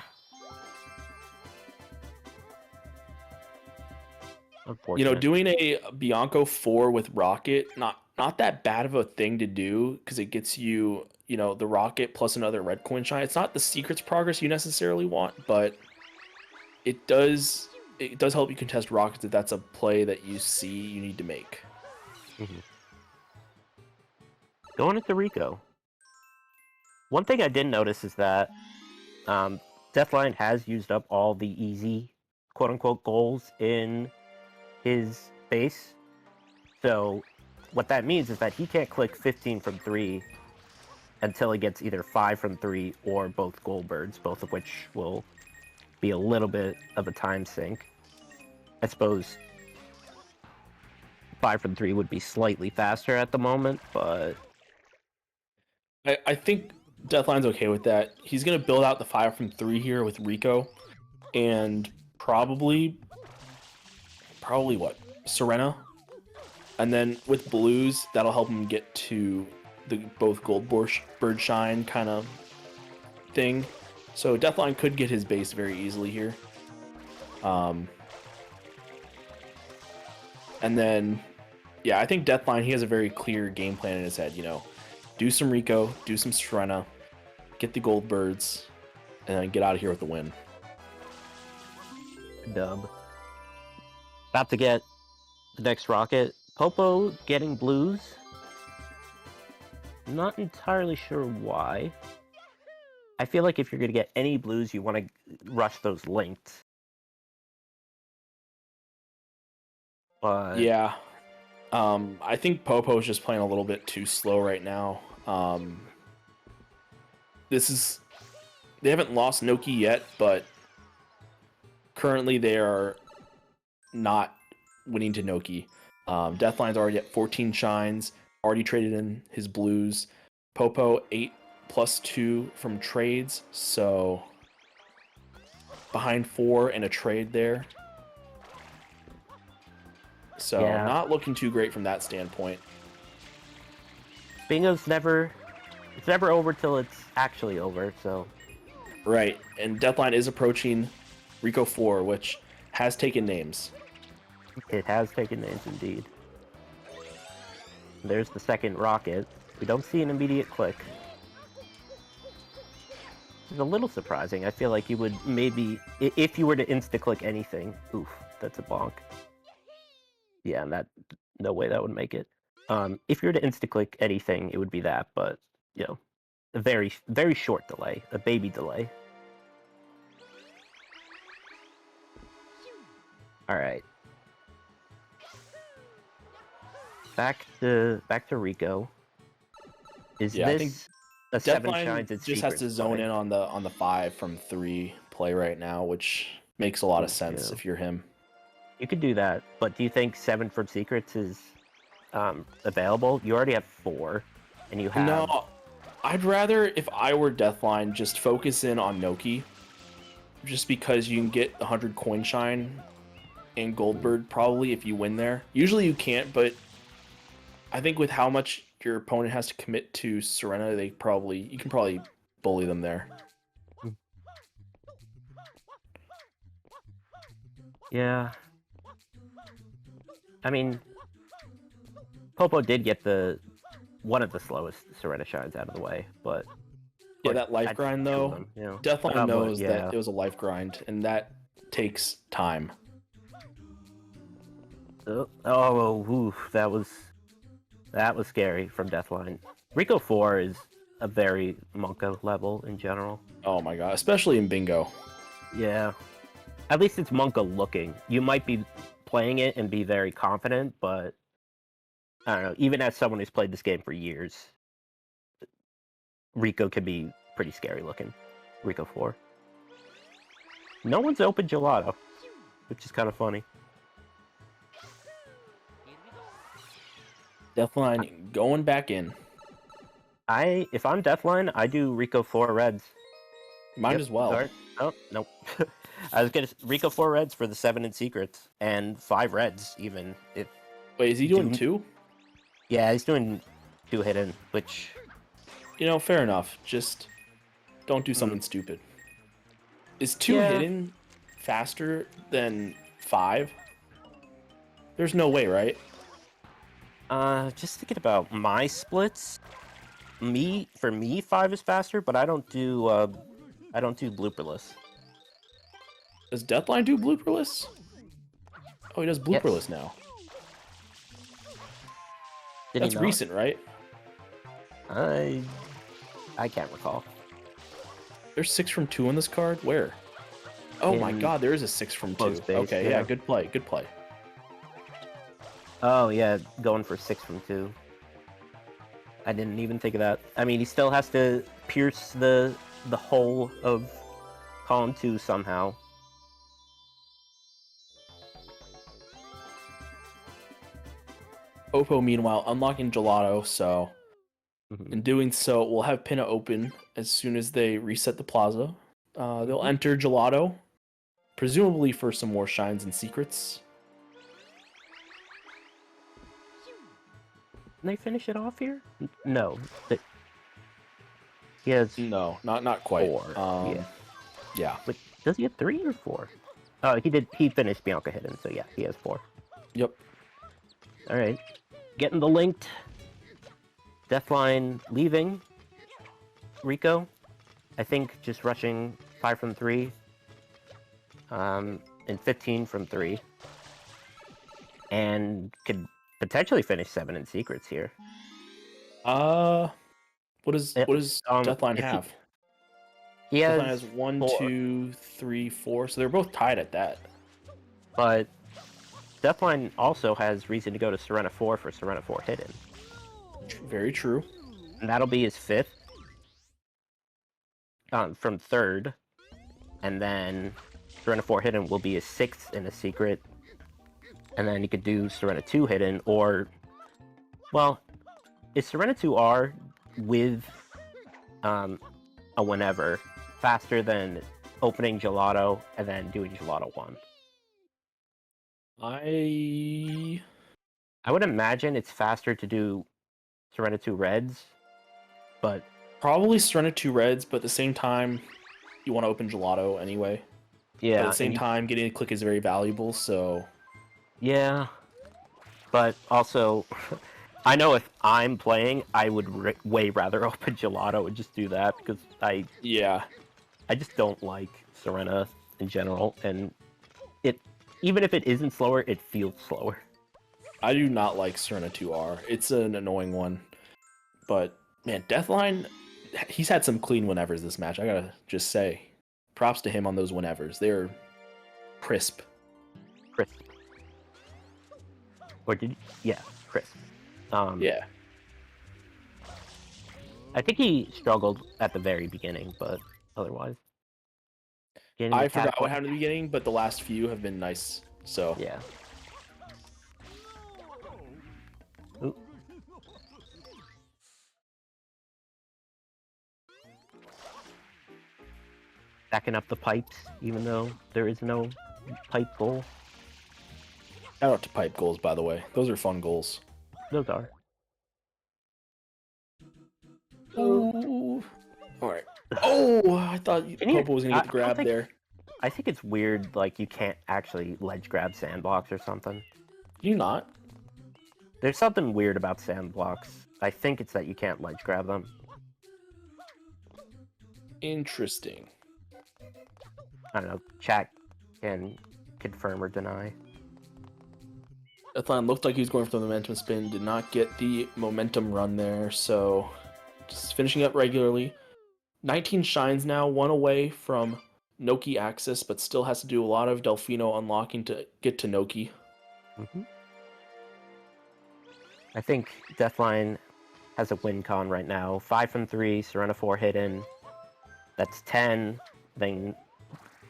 B: Unfortunate.
A: Doing a Bianco 4 with Rocket, not that bad of a thing to do because it gets you, the Rocket plus another red coin shine. It's not the secrets progress you necessarily want, but it does help you contest Rockets if that's a play that you see you need to make.
B: Mm-hmm. Going into Rico. One thing I did notice is that Deathline has used up all the easy, quote-unquote, goals in his base. So what that means is that he can't click 15 from 3 until he gets either 5 from 3 or both Goldbirds, both of which will be a little bit of a time sink. I suppose 5 from 3 would be slightly faster at the moment, but...
A: I think Deathline's okay with that. He's going to build out the 5 from 3 here with Rico, and probably what? Serena? And then with blues, that'll help him get to the both gold bird shine kind of thing. So Deathline could get his base very easily here. And then, yeah, I think Deathline, he has a very clear game plan in his head. Do some Rico, do some Serena, get the gold birds, and then get out of here with the win.
B: Dub. About to get the next rocket. Popo getting blues. Not entirely sure why. I feel like if you're going to get any blues, you want to rush those linked. But
A: Yeah. I think Popo's just playing a little bit too slow right now. They haven't lost Noki yet, but currently they are not winning to Noki. Deathline's already at 14 shines, already traded in his blues. Popo 8+2 from trades, so behind 4 and a trade there. So
B: yeah,
A: not looking too great from that standpoint.
B: Bingo's never over till it's actually over, so.
A: Right, and Deathline is approaching Rico 4, which has taken names.
B: It has taken names indeed. There's the second rocket. We don't see an immediate click. It's a little surprising. I feel like you would maybe, if you were to insta-click anything, oof, that's a bonk. Yeah, no way that would make it. If you were to insta-click anything, it would be that, but, a very, very short delay, a baby delay. All right. Back to Rico. Is
A: Yeah, I think
B: this a 7
A: Deathline
B: shines and
A: just has
B: secrets
A: to zone
B: play?
A: in on the 5 from 3 play right now, which makes a lot of sense
B: Yeah.
A: if you're him.
B: You could do that, but do you think 7 from secrets is available? You already have 4, and you have...
A: No, I'd rather, if I were Deathline, just focus in on Noki, just because you can get 100 coin shine and Goldbird probably if you win there. Usually you can't, but I think with how much your opponent has to commit to Serena, you can probably bully them there.
B: Yeah. I mean, Popo did get one of the slowest Serena shines out of the way, but...
A: Yeah, that life
B: I'd
A: grind
B: two of
A: though,
B: them, you know.
A: Deathline
B: But
A: knows that
B: yeah.
A: it was a life grind, and that takes time.
B: Oof, that was scary from Deathline. Rico 4 is a very Monka level in general.
A: Oh my god, especially in bingo.
B: Yeah. At least it's Monka looking. You might be playing it and be very confident, but I don't know, even as someone who's played this game for years, Rico can be pretty scary looking. Rico 4. No one's open gelato, which is kind of funny.
A: Deathline going back in.
B: If I'm deathline, I do Rico 4 reds.
A: Might as well.
B: Sorry. Oh, nope. I was gonna Rico 4 reds for the 7 in secrets and 5 reds even. If
A: Wait, is he doing 2?
B: Yeah, he's doing 2 hidden, which
A: Fair enough. Just don't do something stupid. Is 2 hidden faster than 5? There's no way, right?
B: Just thinking about my splits. For me, 5 is faster, but I don't do blooperless.
A: Does Deathline do blooperless? Oh, he does blooperless now. That's recent, right?
B: I can't recall.
A: There's 6 from 2 on this card? Where? Oh my god, there is a 6 from 2. Okay, yeah, good play, good play.
B: Oh yeah, going for 6 from 2. I didn't even think of that. I mean, he still has to pierce the hole of column 2 somehow.
A: Popo, meanwhile, unlocking Gelato, so in doing so, we'll have Pinna open as soon as they reset the plaza. They'll enter Gelato, presumably for some more shines and secrets.
B: Can they finish it off here? No. He has
A: No, not quite.
B: 4.
A: Yeah.
B: But does he have 3 or 4? Oh, he finished Bianca hidden, so yeah, he has 4.
A: Yep.
B: Alright. Getting the linked. Deathline leaving. Rico. I think just rushing 5 from 3. And 15 from 3. And could potentially finish 7 in secrets here.
A: What does Deathline have?
B: He
A: Deathline has
B: 4.
A: 1, 2, 3, 4, so they're both tied at that.
B: But Deathline also has reason to go to Serena 4 for Serena 4 hidden.
A: Very true.
B: And that'll be his 5th. From 3rd. And then Serena 4 hidden will be his 6th in a secret. And then he could do Serena 2 hidden, or... Well, is Serena 2R with a whenever faster than opening Gelato and then doing Gelato 1?
A: I
B: would imagine it's faster to do Serena 2 reds, but...
A: Probably Serena 2 reds, but at the same time, you want to open Gelato anyway.
B: Yeah.
A: But at the same time, getting a click is very valuable, so...
B: Yeah. But also, I know if I'm playing, I would way rather open Gelato and just do that, because I just don't like Serena in general, and even if it isn't slower, it feels slower.
A: I do not like Serena 2R. It's an annoying one. But, man, Deathline, he's had some clean whenevers this match, I gotta just say. Props to him on those whenevers. They're crisp.
B: Crisp. Or crisp.
A: Yeah.
B: I think he struggled at the very beginning, but otherwise.
A: I forgot what happened at the beginning, but the last few have been nice, so...
B: Yeah. Ooh. Backing up the pipes, even though there is no pipe goal.
A: Shout out to pipe goals, by the way. Those are fun goals.
B: Those are.
A: Oh. Alright. Oh, I thought Popo was going to get the grab there.
B: I think it's weird, like, you can't actually ledge grab sandblocks or something.
A: Do you not?
B: There's something weird about sandblocks. I think it's that you can't ledge grab them.
A: Interesting.
B: I don't know. Chat can confirm or deny.
A: Deathline looked like he was going for the momentum spin, did not get the momentum run there, so just finishing up regularly. 19 shines now, 1 away from Noki access, but still has to do a lot of Delfino unlocking to get to Noki.
B: I think Deathline has a win con right now. 5 from 3, Serena 4 hidden. That's 10. Then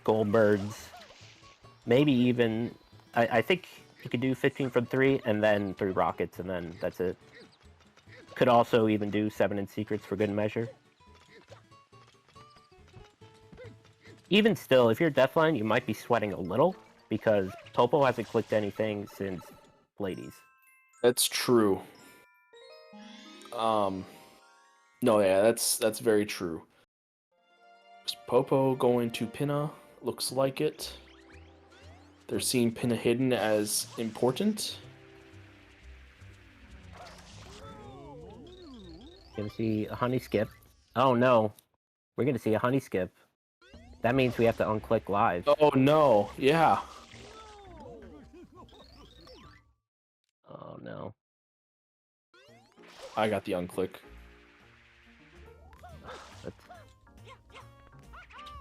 B: Goldbergs. Maybe even... I think You could do 15 from 3, and then 3 rockets, and then that's it. Could also even do 7 in secrets for good measure. Even still, if you're Deathline, you might be sweating a little, because Popo hasn't clicked anything since Ladies.
A: That's true. No, yeah, that's very true. Is Popo going to Pinna? Looks like it. They're seeing Pinna hidden as important.
B: Gonna see a honey skip. Oh no, we're gonna see a honey skip. That means we have to unclick live.
A: Oh no, yeah.
B: Oh no.
A: I got the unclick.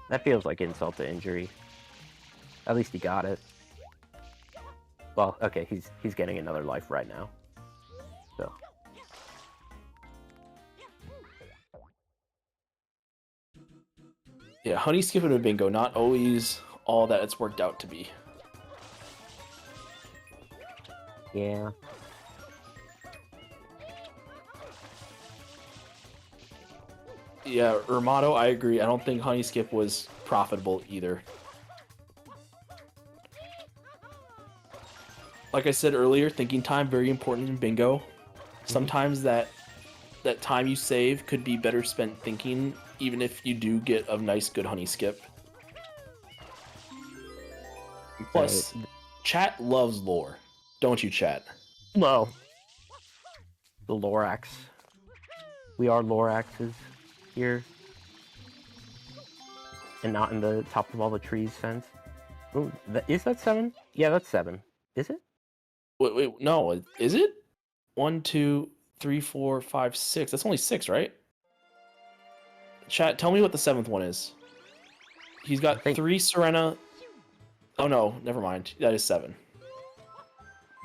B: That feels like insult to injury. At least he got it. Well, okay, he's getting another life right now. So.
A: Yeah, honey skipping a bingo, not always all that it's worked out to be.
B: Yeah.
A: Yeah, Urmato, I agree. I don't think honey skip was profitable either. Like I said earlier, thinking time very important in bingo. Sometimes that time you save could be better spent thinking, even if you do get a nice good honey skip. Plus, chat loves lore, don't you, chat?
B: Well, the Lorax. We are Loraxes here. And not in the top of all the trees sense. Ooh, is that 7? Yeah, that's 7. Is it?
A: Wait, no, is it? 1, 2, 3, 4, 5, 6. That's only 6, right? Chat, tell me what the 7th one is. He's got 3 Serena. Oh no, never mind. That is 7.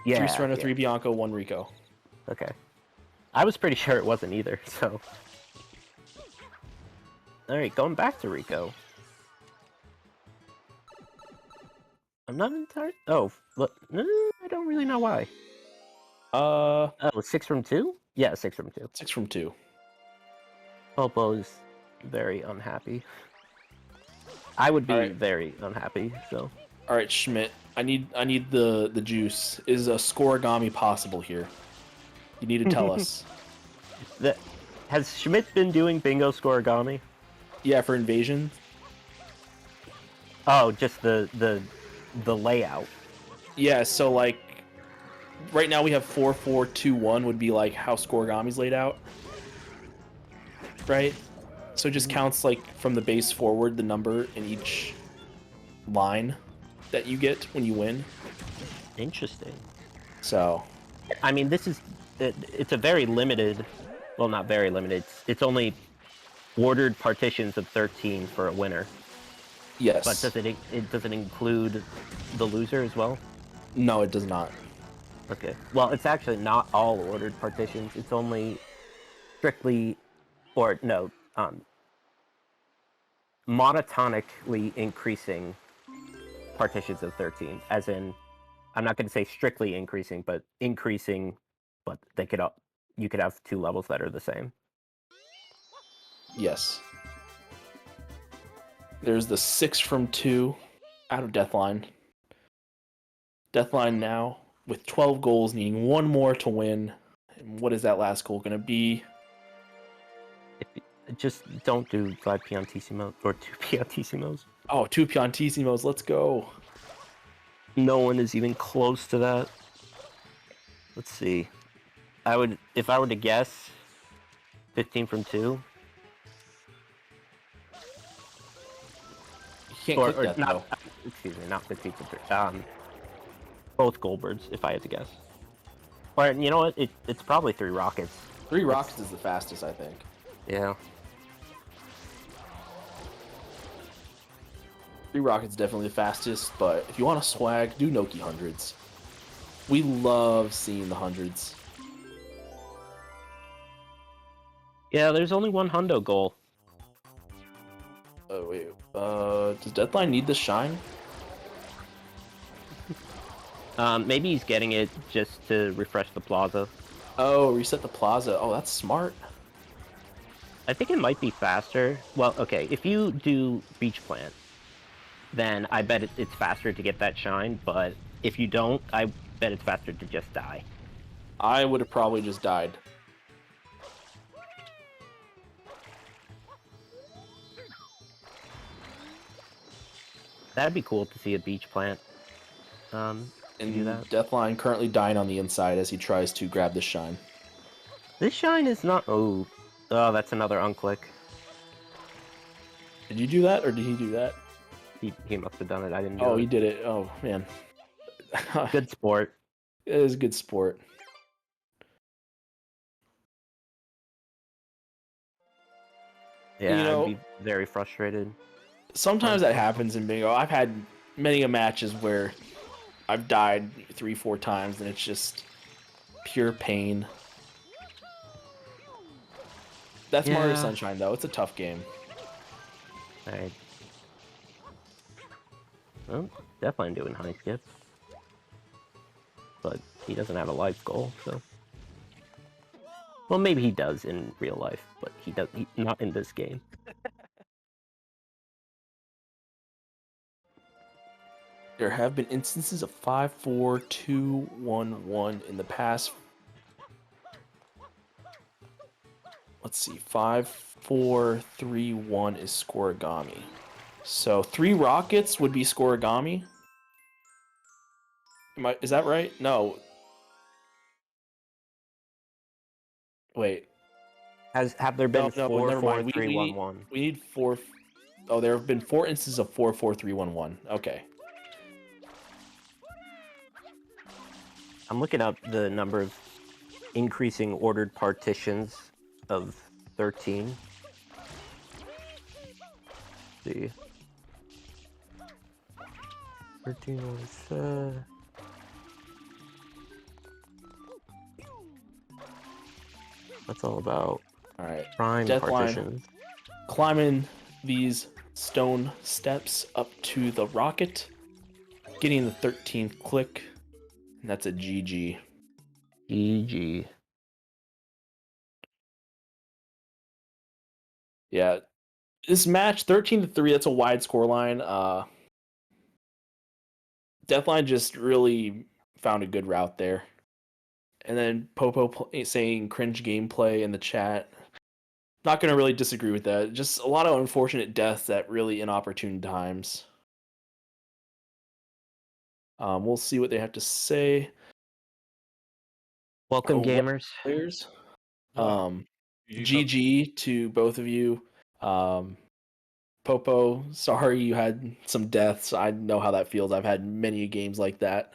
B: Yeah.
A: 3 Serena,
B: yeah.
A: 3 Bianco, 1 Rico.
B: Okay. I was pretty sure it wasn't either, so. Alright, going back to Rico. I'm not entirely. Oh, look. I don't really know why. Oh, 6 from 2? Yeah, 6 from 2.
A: 6 from 2.
B: Popo's very unhappy. I would be very unhappy, so.
A: Alright, Schmidt. I need the juice. Is a scoregami possible here? You need to tell us.
B: Has Schmidt been doing bingo scoregami?
A: Yeah, for invasion.
B: Oh, just the layout.
A: Yeah, so like right now we have 4, 4, 2, 1 would be like how scoregami's laid out. Right? So it just counts like from the base forward the number in each line that you get when you win.
B: Interesting.
A: So
B: I mean, it's a very limited, well, not very limited. It's only ordered partitions of 13 for a winner.
A: yes.
B: But does it include the loser as well?
A: No, it does not.
B: Okay. Well, it's actually not all ordered partitions. It's only strictly, or no, monotonically increasing partitions of 13. As in, I'm not going to say strictly increasing, but increasing. But you could have 2 levels that are the same.
A: Yes. There's the 6 from 2 out of Deathline. Deathline now with 12 goals, needing 1 more to win. And what is that last goal going to be?
B: Just don't do 5 Piantissimo or 2 Piantissimos.
A: Oh, 2 Piantissimos, let's go.
B: No one is even close to that. Let's see. If I were to guess, 15 from 2.
A: You can't click that,
B: not,
A: though.
B: excuse me, not 15 from 3. Both Goldbergs, if I had to guess. Or, you know what? It's probably 3 rockets.
A: 3 rockets is the fastest, I think.
B: Yeah.
A: 3 rockets definitely the fastest, but if you want to swag, do Noki hundreds. We love seeing the hundreds.
B: Yeah, there's only 1 hundo goal.
A: Oh, wait. Does Deathline need the shine?
B: Maybe he's getting it just to refresh the plaza.
A: Oh, reset the plaza. Oh, that's smart.
B: I think it might be faster. Well, okay, if you do beach plant, then I bet it's faster to get that shine, but if you don't, I bet it's faster to just die.
A: I would have probably just died.
B: That'd be cool to see a beach plant. To do
A: And
B: that.
A: Deathline currently dying on the inside as he tries to grab the shine.
B: This shine is not. Oh, that's another unclick.
A: Did you do that, or did he do that?
B: He must have done it. I didn't do
A: Oh,
B: it.
A: he did it. Oh, man.
B: Good sport.
A: It is a good sport.
B: Yeah,
A: You
B: I'd
A: know,
B: be very frustrated.
A: sometimes that happens in bingo. I've had many a matches where I've died 3-4 times, and it's just pure pain. That's Mario
B: Yeah.
A: Sunshine, though. It's a tough game.
B: Alright. Well, definitely doing high skip. But he doesn't have a life goal, so. Well, maybe he does in real life, but not in this game.
A: There have been instances of 5-4-2-1-1 in the past. Let's see, 5-4-3-1 is scoregami. So 3 rockets would be scoregami. Is that right? No. Wait.
B: Have there
A: No,
B: been
A: no,
B: four,
A: never
B: four,
A: mind.
B: three, one, one?
A: We need 4. Oh, there have been 4 instances of 4-4-3-1-1. Okay.
B: I'm looking up the number of increasing ordered partitions of 13. Let's see. 13 was that's all about
A: All right.
B: prime
A: Deathline
B: partitions.
A: climbing these stone steps up to the rocket, getting the 13th click, and that's a GG.
B: GG.
A: Yeah, this match 13-3. That's a wide scoreline. Deathline just really found a good route there, and then Popo saying cringe gameplay in the chat. Not gonna really disagree with that. Just a lot of unfortunate deaths at really inopportune times. We'll see what they have to say.
B: Welcome,
A: What
B: gamers.
A: players?
C: Wow.
A: GG to both of you. Popo, sorry you had some deaths. I know how that feels. I've had many games like that.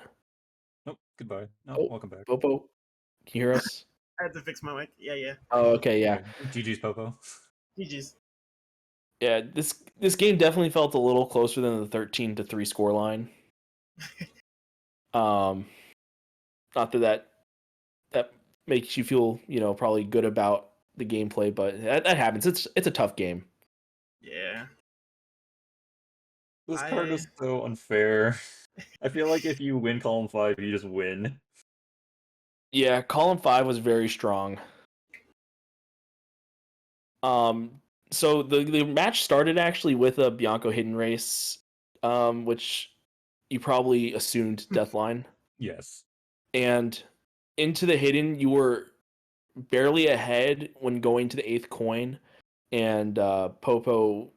C: Nope. Goodbye. No,
A: Oh,
C: welcome back.
A: Popo, can you hear us?
D: I had to fix my mic. Yeah.
A: Oh, okay, yeah.
C: Okay. GG's Popo.
D: GG's.
A: Yeah, this game definitely felt a little closer than the 13-3 scoreline. Not that makes you feel, probably good about the gameplay, but that happens. It's a tough game.
D: Yeah.
C: This card is so unfair. I feel like if you win column 5, you just win.
A: Yeah, column 5 was very strong. So the match started actually with a Bianco hidden race, which you probably assumed Deathline.
C: Yes.
A: And into the hidden, you were barely ahead when going to the 8th coin, and Popo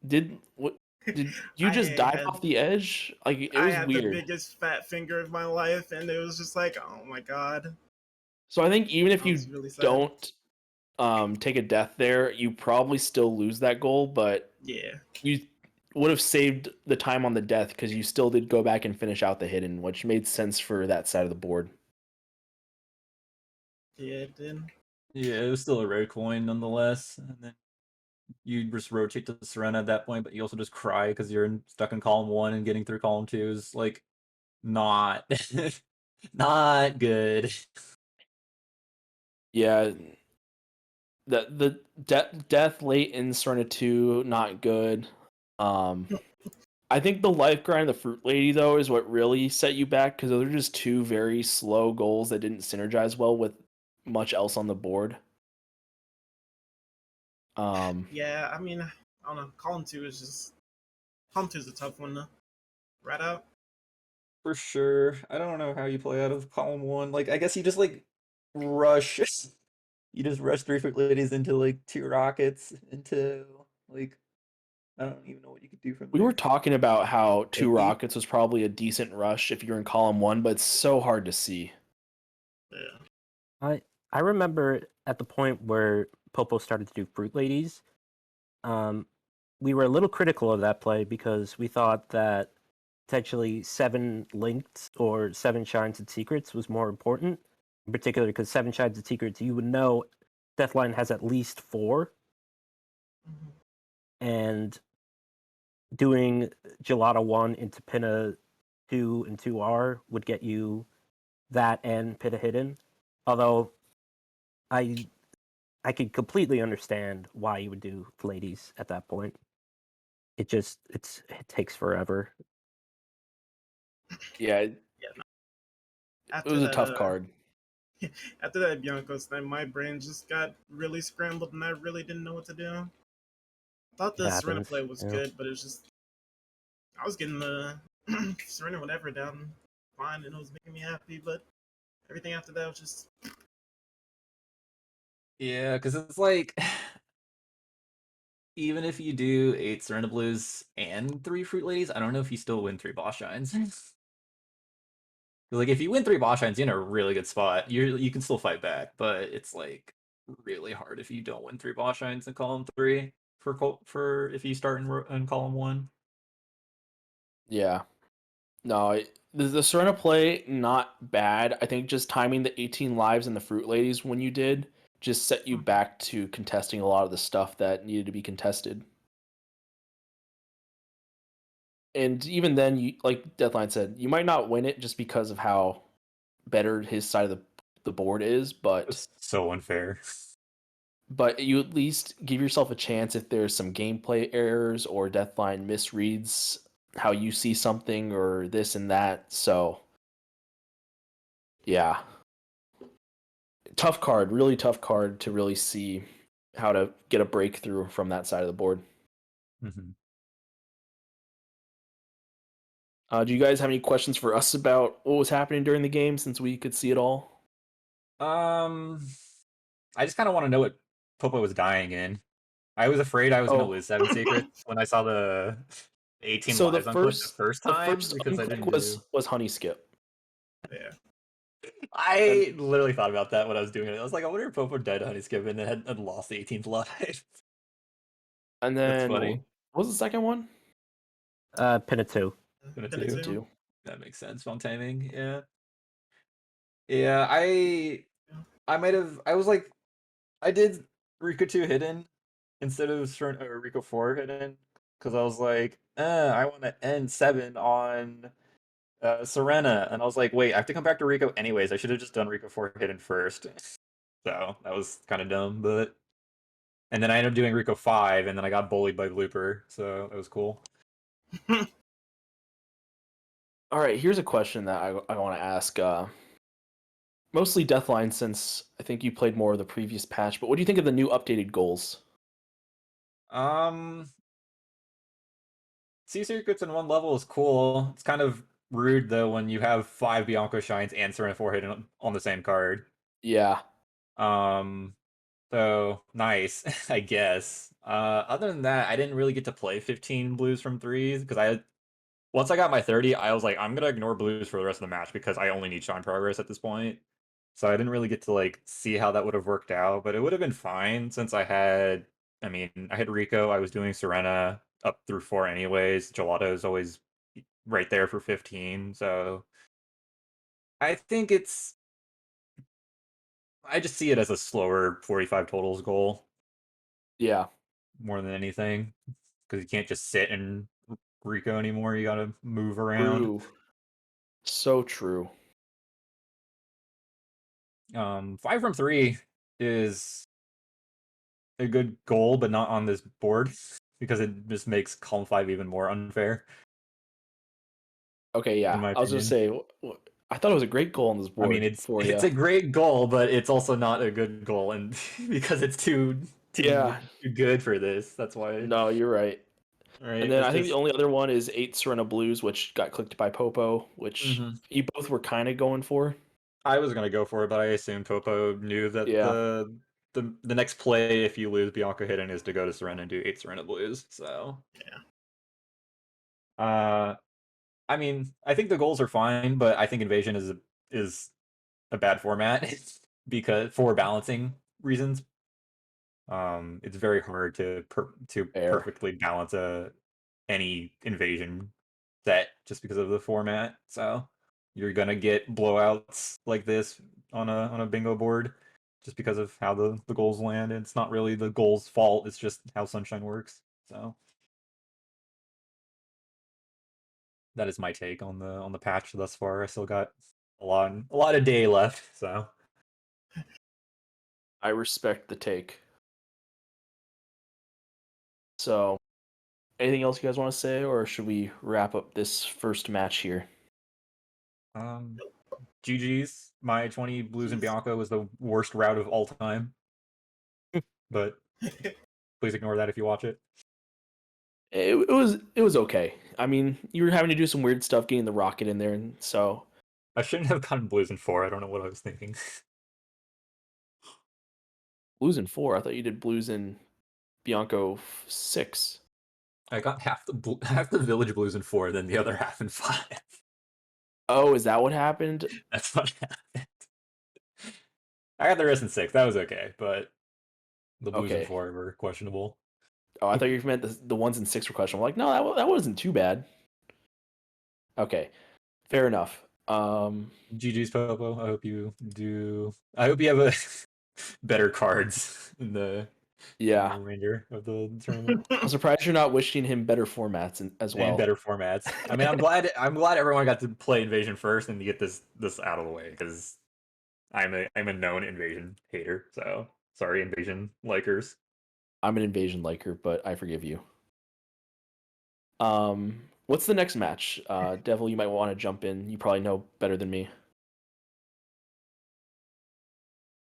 A: did what? Did you just dive off the edge? Like it
D: I
A: was
D: had
A: weird.
D: the biggest fat finger of my life, and it was just like, oh my god.
A: So I think even if
D: I
A: you
D: was really sad.
A: don't take a death there, you probably still lose that goal, but
D: Yeah.
A: you would have saved the time on the death because you still did go back and finish out the hidden, which made sense for that side of the board.
D: Yeah, it did.
C: Yeah, it was still a rare coin nonetheless. And then you just rotate to Serena at that point, but you also just cry because you're stuck in column 1 and getting through column 2 is like not not good.
A: Yeah, the death late in Serena 2, not good. I think the life grind, the fruit lady though, is what really set you back because those are just two very slow goals that didn't synergize well with much else on the board.
D: Yeah, I mean, I don't know. Column 2 is just. Column 2 is a tough one to rat out.
C: For sure. I don't know how you play out of column 1. Like, I guess you just like rush. You just rush 3 fruit ladies into like 2 rockets into like I don't even know what you could do from
A: We were
C: there.
A: talking about how two
C: Maybe.
A: rockets was probably a decent rush if you're in column 1, but it's so hard to see.
D: Yeah.
B: I remember at the point where Popo started to do Fruit Ladies, we were a little critical of that play because we thought that potentially 7 linked or 7 shines and secrets was more important. In particular, because 7 shines and secrets, you would know Deathline has at least 4,
D: Mhm.
B: and doing Gelato 1 into Pinna 2 and 2R would get you that and Pinna Hidden. Although I I could completely understand why you would do ladies at that point. It takes forever.
A: Yeah,
D: Yeah. No.
A: it
D: After
A: was a
D: that,
A: tough card.
D: after that Bianco snipe, my brain just got really scrambled, and I really didn't know what to do. I thought
B: It
D: the Serena
B: happens.
D: play was
B: Yeah.
D: good, but it was just I was getting the Serena whatever down fine, and it was making me happy. But everything after that was just
C: Yeah, because it's like even if you do 8 Serena Blues and 3 Fruit Ladies, I don't know if you still win 3 boss shines. Like if you win 3 boss shines, you're in a really good spot. You can still fight back, but it's like really hard if you don't win 3 boss shines in column 3 for if you start in column 1.
A: Yeah. No, the Serena play, not bad. I think just timing the 18 lives and the Fruit Ladies when you did just set you back to contesting a lot of the stuff that needed to be contested. And even then, you like Deathline said, you might not win it just because of how better his side of the board is,
C: It's so unfair.
A: but you at least give yourself a chance if there's some gameplay errors or Deathline misreads how you see something or this and that. So, yeah. Tough card, really tough card to really see how to get a breakthrough from that side of the board.
C: Mm-hmm.
A: Do you guys have any questions for us about what was happening during the game since we could see it all?
C: I just kind of want to know what Popo was dying in. I was afraid I was going to
A: Oh,
C: lose 7 secrets when I saw the 18
A: so
C: lives unclick the first
A: the
C: time
A: first
C: because I
A: unclick
C: didn't do.
A: was Honey Skip.
D: yeah.
A: And
C: I literally thought about that when I was doing it. I was like, I wonder if Popo died Honey Skip and then had lost the 18th life.
A: and
C: That's
A: then
C: funny.
A: what was the second one?
B: Pinna 2.
C: Gonna
D: Been a
C: do.
D: two.
C: That makes sense. Phone timing. Yeah. Yeah. I might have. I was like, I did Rika 2 hidden instead of Rika 4 hidden because I was like, I want to end 7 on Serena, and I was like, wait, I have to come back to Rico anyways. I should have just done Rico 4 hidden first. So that was kind of dumb, but and then I ended up doing Rico 5, and then I got bullied by Blooper, so that was cool.
A: All right, here's a question that I want to ask. Mostly Deathline, since I think you played more of the previous patch. But what do you think of the new updated goals?
C: Um, Sea Secrets in one level is cool. It's kind of rude though when you have 5 Bianco Shines and Serena 4 hidden on the same card.
A: Yeah,
C: Um, so nice, I guess. Other than that, I didn't really get to play 15 blues from threes because once I got my 30, I was like, I'm gonna ignore blues for the rest of the match because I only need shine progress at this point. So I didn't really get to like see how that would have worked out, but it would have been fine since I mean, I had Rico, I was doing Serena up through 4 anyways. Gelato is always right there for 15, so I think I just see it as a slower 45 totals goal
A: yeah,
C: more than anything because you can't just sit in Rico anymore. You gotta move around.
A: true. So true.
C: 5 from 3 is a good goal, but not on this board because it just makes column 5 even more unfair.
A: Okay, yeah.
C: my
A: I was gonna
C: opinion.
A: say, I thought it was a great goal on this board
C: I mean, it's
A: for
C: it's
A: you.
C: a great goal, but it's also not a good goal, and because it's too
A: Yeah.
C: too good for this. That's why.
A: No, you're right. And
C: Right?
A: then
C: It's
A: I think the
C: just.
A: only other one is 8 Serena Blues, which got clicked by Popo, which
C: Mhm.
A: you both were kind of going for.
C: I was gonna go for it, but I assumed Popo knew that
A: Yeah.
C: the next play if you lose Bianca Hidden is to go to Serena and do 8 Serena Blues. So I mean, I think the goals are fine, but I think Invasion is a bad format because for balancing reasons. It's very hard to
A: Fair.
C: perfectly balance any invasion set just because of the format. So you're gonna get blowouts like this on a bingo board just because of how the goals land. It's not really the goal's fault. It's just how Sunshine works. So that is my take on the patch thus far. I still got a lot of day left. So
A: I respect the take. So, anything else you guys want to say, or should we wrap up this first match here?
C: um, GG's. My 20 Blues and
D: Jeez.
C: Bianca was the worst route of all time, but please ignore that if you watch it.
A: It was okay. I mean, you were having to do some weird stuff getting the rocket in there, and so
C: I shouldn't have gotten Blues in 4. I don't know what I was thinking.
A: Blues in 4. I thought you did Blues in Bianco 6.
C: I got half the Village Blues in 4, then the other half in 5.
A: Oh, is that what happened?
C: That's what happened. I got the rest in 6. That was okay, but the Blues in
A: Okay.
C: 4 were questionable.
A: Oh, I thought you meant the ones in 6 were questionable. I'm like, no, that wasn't too bad. Okay, fair enough.
C: GG's Popo. I hope you do. I hope you have a better cards in the
A: Yeah,
C: remainder of the tournament
A: I'm surprised you're not wishing him better formats as
C: and
A: well.
C: better formats. I mean, I'm glad everyone got to play Invasion first and to get this out of the way because I'm a known Invasion hater. So sorry, Invasion likers.
A: I'm an Invasion liker, but I forgive you. What's the next match? Devil, you might want to jump in. You probably know better than me.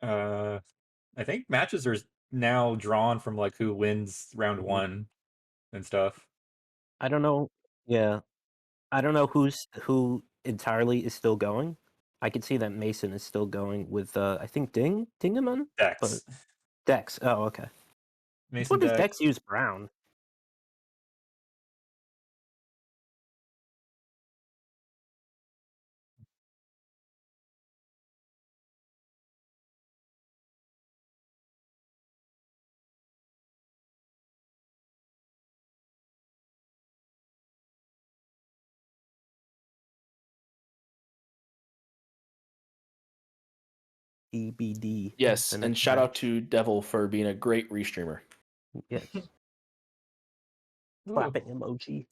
C: Uh, I think matches are now drawn from like who wins round
B: Mhm.
C: 1 and stuff.
B: I don't know. Yeah, I don't know who entirely is still going. I can see that Mason is still going with I think Dingaman, but
C: Dex,
B: Dex. Oh, okay.
C: Mason
B: What does
C: Dex.
B: Dex use Brown? EBD.
A: Yes,
B: The
A: and
B: next
A: shout out
B: match.
A: to Devil for being a great restreamer.
B: Yes.
C: Ooh.
B: Clapping emoji.